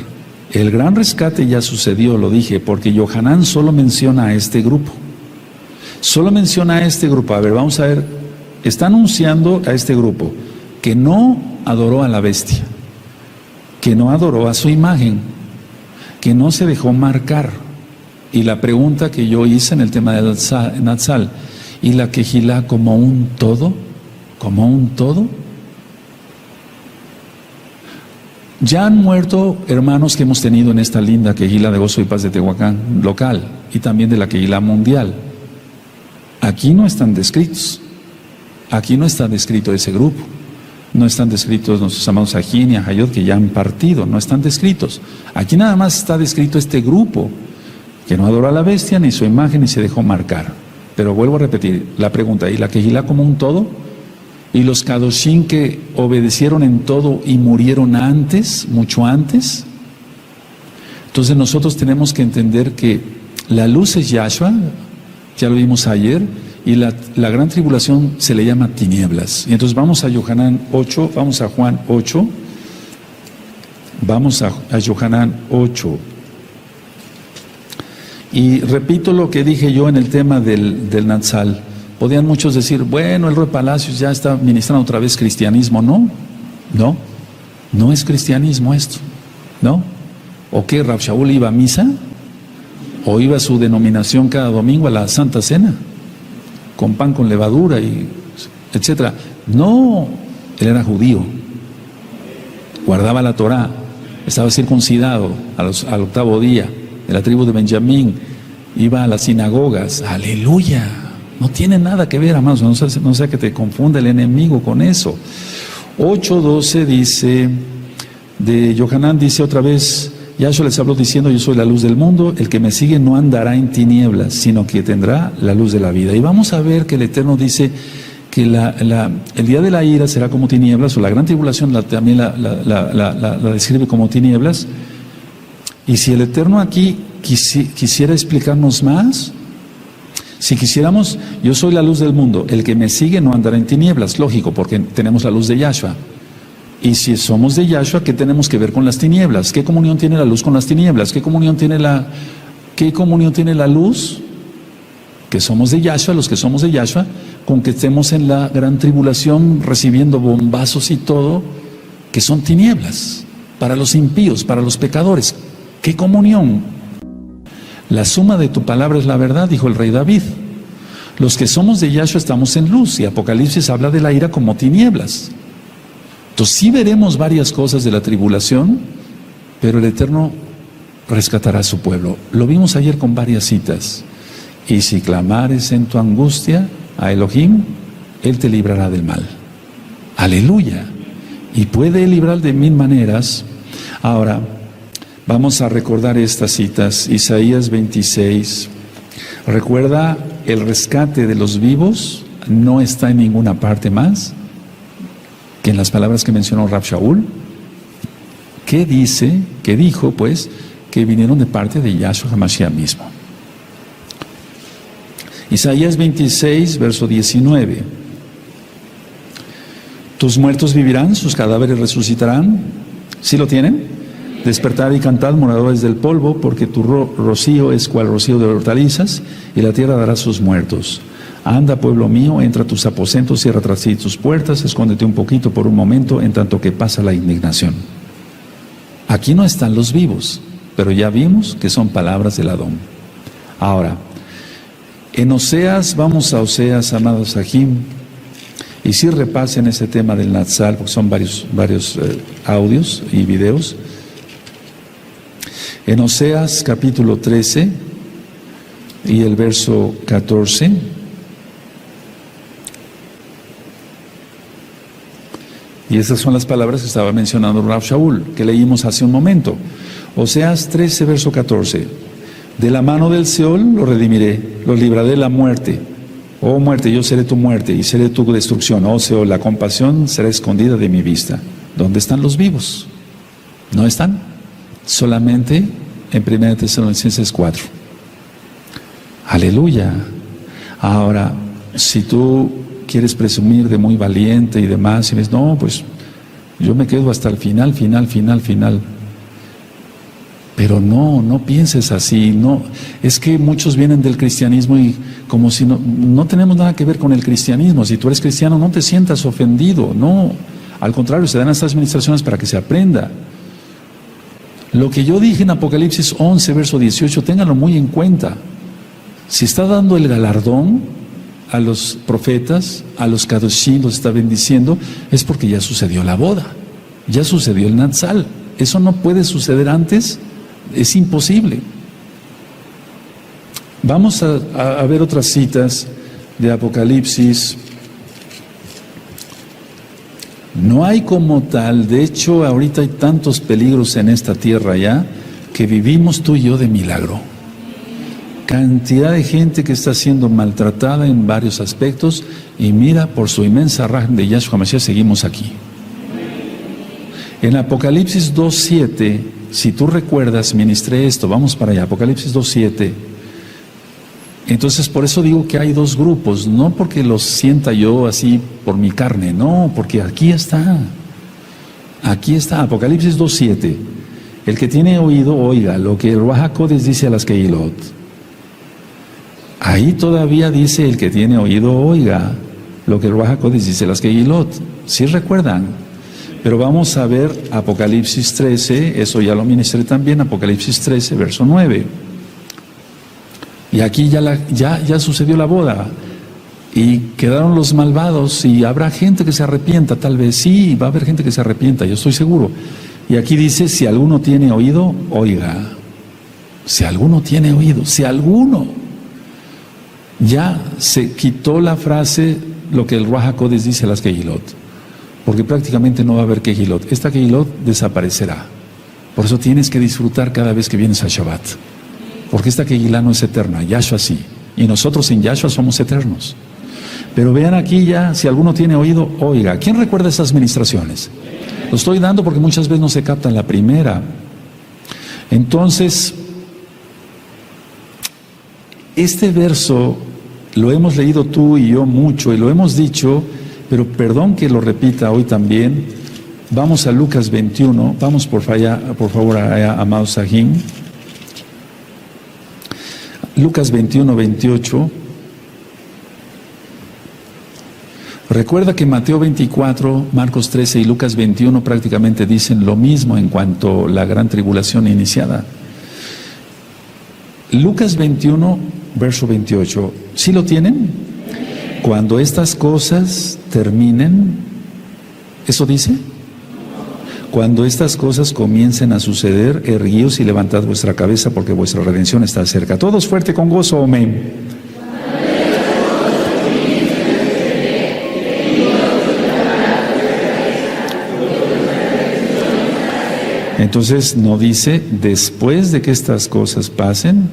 El gran rescate ya sucedió, lo dije, porque Yohanan solo menciona a este grupo. Solo menciona a este grupo. A ver, vamos a ver. Está anunciando a este grupo que no adoró a la bestia, que no adoró a su imagen, que no se dejó marcar. Y la pregunta que yo hice en el tema del Natsal, ¿y la Kehilá como un todo? ¿Como un todo? Ya han muerto hermanos que hemos tenido en esta linda Kehilá de Gozo y Paz de Tehuacán local, y también de la Kehilá mundial. Aquí no están descritos. Aquí no está descrito ese grupo. No están descritos nuestros amados Ajín y Ajayot, que ya han partido, no están descritos. Aquí nada más está descrito este grupo que no adoró a la bestia ni su imagen ni se dejó marcar. Pero vuelvo a repetir la pregunta, ¿y la Kehilá como un todo? ¿Y los Kadoshim que obedecieron en todo y murieron antes, mucho antes? Entonces nosotros tenemos que entender que la luz es Yahshua, ya lo vimos ayer, y la gran tribulación se le llama tinieblas. Y entonces vamos a Yohanan 8, vamos a Juan 8, vamos a Yohanan 8. Y repito lo que dije yo en el tema del Natsal. Podían muchos decir, bueno, el Roy Palacios ya está ministrando otra vez cristianismo. No es cristianismo esto, ¿no? ¿O qué? ¿Rav Shaul iba a misa? ¿O iba a su denominación cada domingo a la Santa Cena? Con pan con levadura y etcétera. No, él era judío, guardaba la Torá, estaba circuncidado al 8º día, de la tribu de Benjamín, iba a las sinagogas. Aleluya. No tiene nada que ver, hermanos, no sea que te confunda el enemigo con eso. 8:12 dice, de Yohanan dice otra vez, Yahshua les habló diciendo, yo soy la luz del mundo, el que me sigue no andará en tinieblas, sino que tendrá la luz de la vida. Y vamos a ver que el Eterno dice que el día de la ira será como tinieblas, o la gran tribulación también la describe como tinieblas. Y si el Eterno aquí quisiera explicarnos más, si quisiéramos, yo soy la luz del mundo, el que me sigue no andará en tinieblas, lógico, porque tenemos la luz de Yahshua. Y si somos de Yahshua, ¿qué tenemos que ver con las tinieblas? ¿Qué comunión tiene la luz con las tinieblas? ¿Qué comunión tiene la luz? Que somos de Yahshua, los que somos de Yahshua, con que estemos en la gran tribulación recibiendo bombazos y todo, que son tinieblas, para los impíos, para los pecadores. ¿Qué comunión? La suma de tu palabra es la verdad, dijo el rey David. Los que somos de Yahshua estamos en luz, y Apocalipsis habla de la ira como tinieblas. Entonces sí veremos varias cosas de la tribulación, pero el Eterno rescatará a su pueblo. Lo vimos ayer con varias citas. Y si clamares en tu angustia a Elohim, Él te librará del mal. Aleluya. Y puede librar de 1000 maneras. Ahora, vamos a recordar estas citas. Isaías 26. Recuerda, el rescate de los vivos no está en ninguna parte más que en las palabras que mencionó Rab Shaul. ¿Qué dice? ¿Qué dijo? Pues que vinieron de parte de Yahshua HaMashiach mismo. Isaías 26, verso 19. Tus muertos vivirán, sus cadáveres resucitarán. ¿Sí lo tienen? Despertad y cantad, moradores del polvo, porque tu rocío es cual rocío de hortalizas, y la tierra dará sus muertos. Anda, pueblo mío, entra a tus aposentos, cierra tras sí tus puertas, escóndete un poquito por un momento, en tanto que pasa la indignación. Aquí no están los vivos, pero ya vimos que son palabras del Adón. Ahora, en Oseas, vamos a Oseas, amados Sahim, y si repasen ese tema del Natsal, porque son varios audios y videos. En Oseas capítulo 13 y el verso 14, y esas son las palabras que estaba mencionando Rab Shaul, que leímos hace un momento. Oseas 13, verso 14. De la mano del Seol lo redimiré, lo libraré de la muerte. Oh muerte, yo seré tu muerte y seré tu destrucción. Oh Seol, la compasión será escondida de mi vista. ¿Dónde están los vivos? ¿No están? Solamente en 1 Tesalonicenses 4. Aleluya. Ahora, si tú quieres presumir de muy valiente y demás, y ves, no, pues yo me quedo hasta el final. Pero no pienses así. No, es que muchos vienen del cristianismo y como si no tenemos nada que ver con el cristianismo. Si tú eres cristiano, no te sientas ofendido. No, al contrario, se dan estas administraciones para que se aprenda. Lo que yo dije en Apocalipsis 11, verso 18, ténganlo muy en cuenta. Si está dando el galardón a los profetas, a los kadoshim, los está bendiciendo, es porque ya sucedió la boda, ya sucedió el Natsal. Eso no puede suceder antes, es imposible. Vamos a ver otras citas de Apocalipsis. No hay como tal, de hecho ahorita hay tantos peligros en esta tierra ya, que vivimos tú y yo de milagro. Cantidad de gente que está siendo maltratada en varios aspectos, y mira, por su inmensa raja de Yahshua HaMashiach seguimos aquí. En Apocalipsis 2.7, si tú recuerdas, ministré esto, vamos para allá, Apocalipsis 2.7. Entonces, por eso digo que hay dos grupos, no porque los sienta yo así por mi carne, no, porque aquí está, Apocalipsis 2.7. El que tiene oído, oiga lo que el Ruach HaKodesh dice a las Kehilot. Ahí todavía dice el que tiene oído, oiga lo que el Ruach HaKodesh dice a las Kehilot. ¿Sí recuerdan? Pero vamos a ver Apocalipsis 13, eso ya lo ministré también, Apocalipsis 13, verso 9. Y aquí ya sucedió la boda, y quedaron los malvados, y habrá gente que se arrepienta, tal vez, sí, va a haber gente que se arrepienta, yo estoy seguro. Y aquí dice, si alguno tiene oído, oiga. Si alguno tiene oído, si alguno. Ya se quitó la frase, lo que el Ruach HaKodesh dice a las Kehilot, porque prácticamente no va a haber Kehilot. Esta Kehilot desaparecerá. Por eso tienes que disfrutar cada vez que vienes al Shabbat. Porque esta Kehilá no es eterna, Yahshua sí. Y nosotros en Yahshua somos eternos. Pero vean aquí ya, si alguno tiene oído, oiga. ¿Quién recuerda esas ministraciones? Lo estoy dando porque muchas veces no se capta la primera. Entonces, este verso lo hemos leído tú y yo mucho y lo hemos dicho, pero perdón que lo repita hoy también. Vamos a Lucas 21, vamos por favor allá, amados Sahim. Lucas 21, 28. Recuerda que Mateo 24, Marcos 13 y Lucas 21 prácticamente dicen lo mismo en cuanto a la gran tribulación iniciada. Lucas 21, verso 28. ¿Sí lo tienen? Cuando estas cosas terminen, ¿eso dice? Cuando estas cosas comiencen a suceder, erguíos y levantad vuestra cabeza, porque vuestra redención está cerca. Todos fuerte con gozo, amén. Entonces no dice, después de que estas cosas pasen,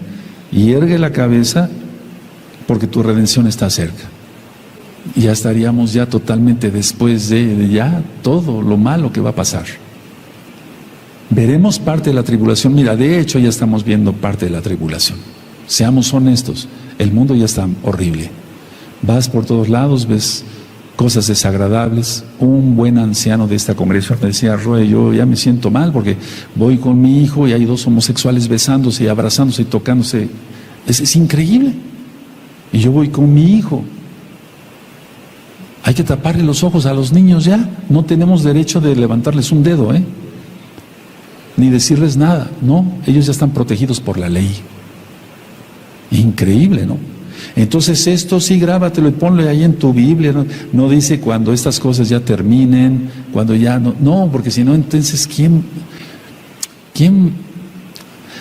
hiergue la cabeza porque tu redención está cerca. Y ya estaríamos ya totalmente después de ya todo lo malo que va a pasar. Veremos parte de la tribulación. Mira, de hecho ya estamos viendo parte de la tribulación. Seamos honestos, el mundo ya está horrible. Vas por todos lados, ves cosas desagradables. Un buen anciano de esta congregación me decía: Roe, yo ya me siento mal porque voy con mi hijo y hay dos homosexuales besándose y abrazándose y tocándose. Es increíble. Y yo voy con mi hijo. Hay que taparle los ojos a los niños ya. No tenemos derecho de levantarles un dedo, ni decirles nada. No, ellos ya están protegidos por la ley. Increíble, ¿no? Entonces esto sí, grábatelo y ponlo ahí en tu Biblia. No dice cuando estas cosas ya terminen, cuando ya no. No, porque si no, entonces ¿quién?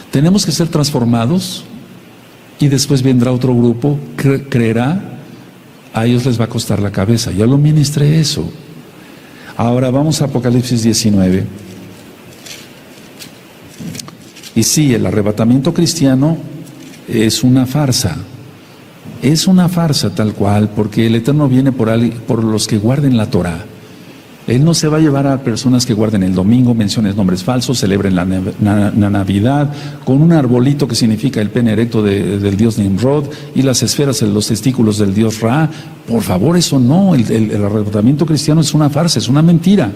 Tenemos que ser transformados y después vendrá otro grupo, creerá. A ellos les va a costar la cabeza. Ya lo ministré eso. Ahora vamos a Apocalipsis 19. Y sí, el arrebatamiento cristiano es una farsa. Es una farsa tal cual, porque el Eterno viene por los que guarden la Torah. Él no se va a llevar a personas que guarden el domingo, mencionen nombres falsos, celebren la Navidad, con un arbolito que significa el pene erecto del dios Nimrod y las esferas en los testículos del dios Ra. Por favor, eso no. El arrebatamiento cristiano es una farsa, es una mentira.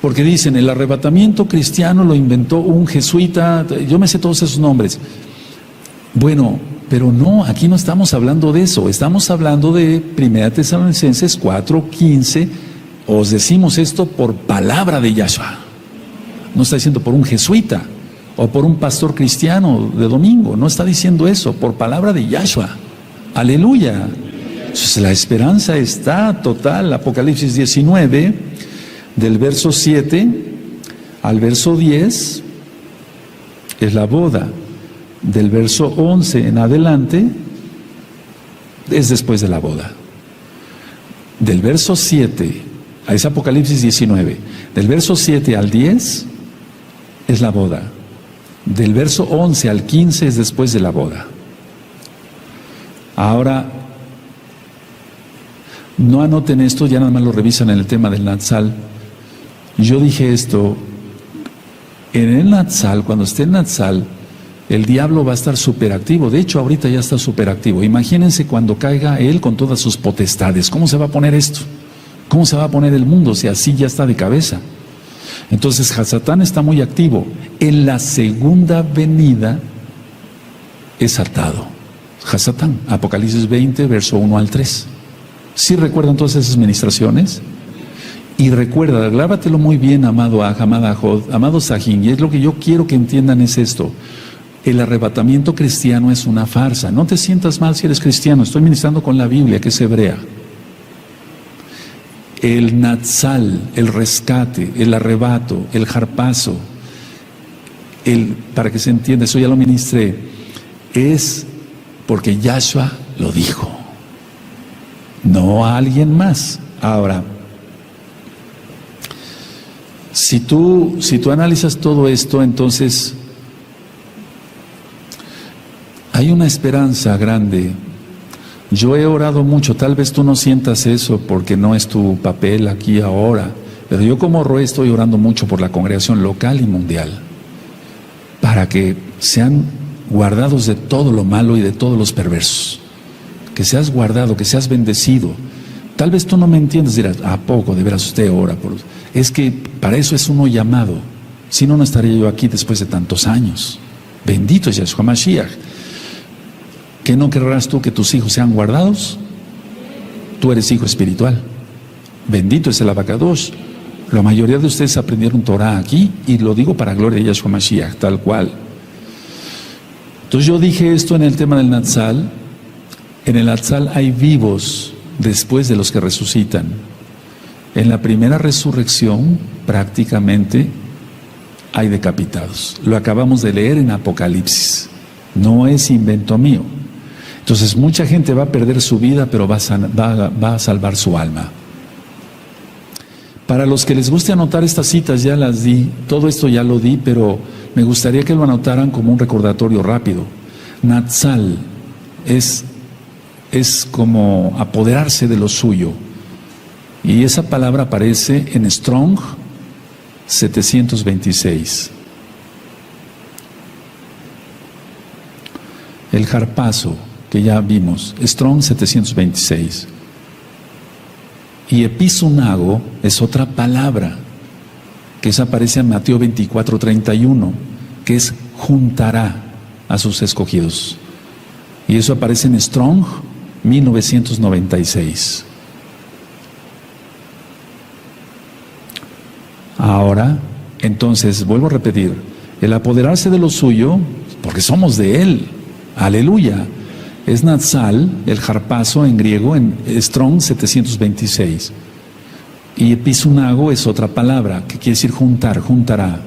Porque dicen, el arrebatamiento cristiano lo inventó un jesuita. Yo me sé todos esos nombres. Bueno, pero no, aquí no estamos hablando de eso. Estamos hablando de 1 Tesalonicenses 4:15. Os decimos esto por palabra de Yahshua. No está diciendo por un jesuita o por un pastor cristiano de domingo. No está diciendo eso, por palabra de Yahshua. Aleluya. Entonces la esperanza está total. Apocalipsis 19, del verso 7 al verso 10, es la boda. Del verso 11 en adelante, es después de la boda. Del verso 7, es Apocalipsis 19, del verso 7 al 10 es la boda. Del verso 11 al 15 es después de la boda. Ahora, no anoten esto, ya nada más lo revisan en el tema del Natsal. Yo dije esto, en el Natsal, cuando esté el Natsal, el diablo va a estar superactivo. De hecho, ahorita ya está superactivo. Imagínense cuando caiga él con todas sus potestades. ¿Cómo se va a poner esto? ¿Cómo se va a poner el mundo si así ya está de cabeza? Entonces, Satán está muy activo. En la segunda venida es atado. Satán, Apocalipsis 20, verso 1 al 3. ¿Sí recuerdan todas esas ministraciones? Y recuerda, grábatelo muy bien, amado Aj, amada Jod, amado Sahin, y es lo que yo quiero que entiendan es esto. El arrebatamiento cristiano es una farsa. No te sientas mal si eres cristiano, estoy ministrando con la Biblia, que es hebrea. El Natsal, el rescate, el arrebato, el harpazo, para que se entienda, eso ya lo ministré, es porque Yahshua lo dijo, no a alguien más. Ahora, si tú analizas todo esto, entonces hay una esperanza grande. Yo he orado mucho, tal vez tú no sientas eso porque no es tu papel aquí ahora, pero yo como Roe estoy orando mucho por la congregación local y mundial, para que sean guardados de todo lo malo y de todos los perversos, que seas guardado, que seas bendecido. Tal vez tú no me entiendes, dirás, ¿a poco de veras usted ora? Es que para eso es uno llamado, si no, no estaría yo aquí después de tantos años. Bendito es Yahshua Mashiach. ¿Qué no querrás tú que tus hijos sean guardados? Tú eres hijo espiritual. Bendito es el Abacadosh. La mayoría de ustedes aprendieron Torah aquí, y lo digo para gloria de Yahshua Mashiach, tal cual. Entonces yo dije esto en el tema del Natsal. En el Natsal hay vivos después de los que resucitan. En la primera resurrección prácticamente hay decapitados. Lo acabamos de leer en Apocalipsis. No es invento mío. Entonces mucha gente va a perder su vida, pero va a salvar su alma. Para los que les guste anotar estas citas, ya las di, todo esto ya lo di, pero me gustaría que lo anotaran como un recordatorio rápido. Natsal, es como apoderarse de lo suyo. Y esa palabra aparece en Strong 726. El harpazo, que ya vimos, Strong 726. Y episunago es otra palabra, que esa aparece en Mateo 24:31, que es juntará a sus escogidos. Y eso aparece en Strong 1996. Ahora, entonces, vuelvo a repetir, el apoderarse de lo suyo, porque somos de Él, aleluya, es Natsal, el harpazo en griego, en Strong 726. Y episunago es otra palabra, que quiere decir juntar, juntará,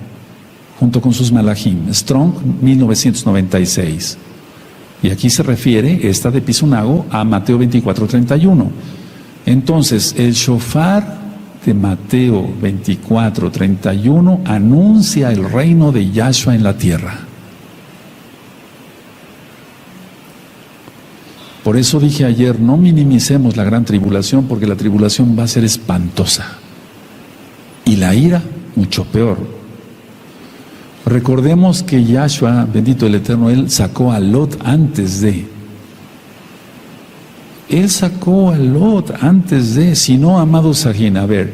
junto con sus malachim. Strong 1996. Y aquí se refiere, esta de episunago, a Mateo 24:31. Entonces, el shofar de Mateo 24:31 anuncia el reino de Yahshua en la tierra. Por eso dije ayer, no minimicemos la gran tribulación, porque la tribulación va a ser espantosa. Y la ira, mucho peor. Recordemos que Yahshua, bendito el Eterno, Él sacó a Lot antes de. Él sacó a Lot antes de. Si no, amado Sajín, a ver,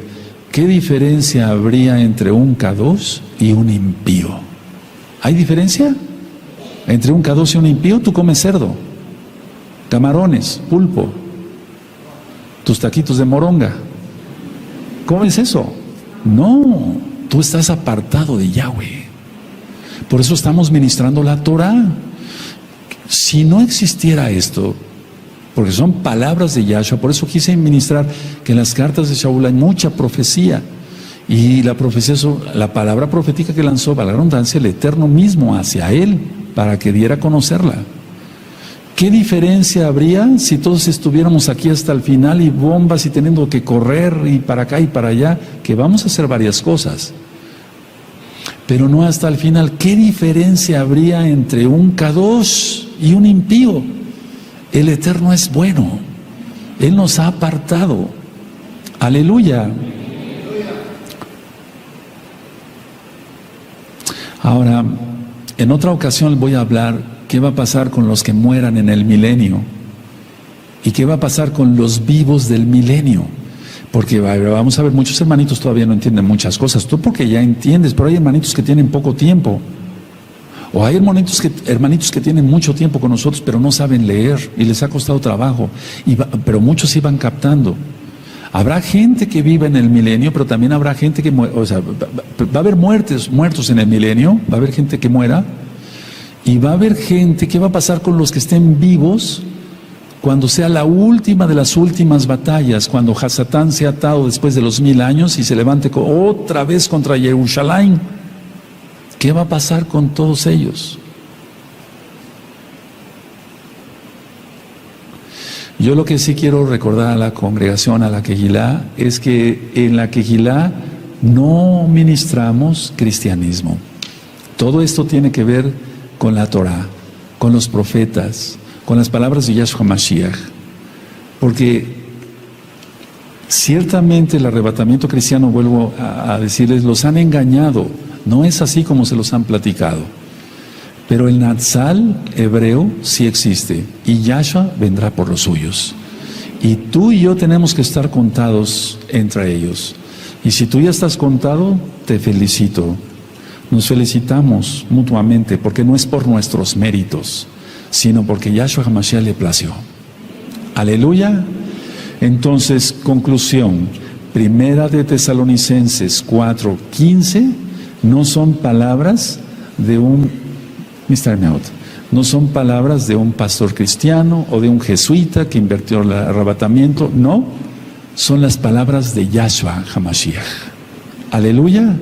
¿qué diferencia habría entre un Kadosh y un impío? ¿Hay diferencia? Entre un Kadosh y un impío, tú comes cerdo, camarones, pulpo, tus taquitos de moronga. ¿Cómo es eso? No, tú estás apartado de Yahweh. Por eso estamos ministrando la Torah. Si no existiera esto, porque son palabras de Yahshua, por eso quise ministrar que en las cartas de Shaul hay mucha profecía. Y la profecía, la palabra profética que lanzó, para la redundancia, el Eterno mismo hacia él, para que diera a conocerla. ¿Qué diferencia habría si todos estuviéramos aquí hasta el final y bombas y teniendo que correr y para acá y para allá? Que vamos a hacer varias cosas, pero no hasta el final. ¿Qué diferencia habría entre un Kadosh y un impío? El Eterno es bueno. Él nos ha apartado. Aleluya. Ahora, en otra ocasión voy a hablar qué va a pasar con los que mueran en el milenio y qué va a pasar con los vivos del milenio. Porque vamos a ver, muchos hermanitos todavía no entienden muchas cosas. Tú porque ya entiendes, pero hay hermanitos que tienen poco tiempo. O hay hermanitos que tienen mucho tiempo con nosotros, pero no saben leer y les ha costado trabajo. Pero muchos sí van captando. Habrá gente que viva en el milenio, pero también habrá gente que muere. O sea, va a haber muertos en el milenio, va a haber gente que muera. Y va a haber gente, ¿qué va a pasar con los que estén vivos cuando sea la última de las últimas batallas, cuando Hasatán sea atado después de los 1000 años y se levante otra vez contra Jerusalén? ¿Qué va a pasar con todos ellos? Yo lo que sí quiero recordar a la congregación, a la Kehilá, es que en la Kehilá no ministramos cristianismo. Todo esto tiene que ver con la Torah, con los profetas, con las palabras de Yahshua Mashiach. Porque ciertamente el arrebatamiento cristiano, vuelvo a decirles, los han engañado. No es así como se los han platicado. Pero el Natsal hebreo sí existe y Yahshua vendrá por los suyos. Y tú y yo tenemos que estar contados entre ellos. Y si tú ya estás contado, te felicito. Nos felicitamos mutuamente, porque no es por nuestros méritos, sino porque Yahshua HaMashiach le plació. Aleluya. Entonces, conclusión, Primera de Tesalonicenses 4:15, no son palabras de no son palabras de un pastor cristiano o de un jesuita que invirtió el arrebatamiento, no, son las palabras de Yahshua HaMashiach. Aleluya.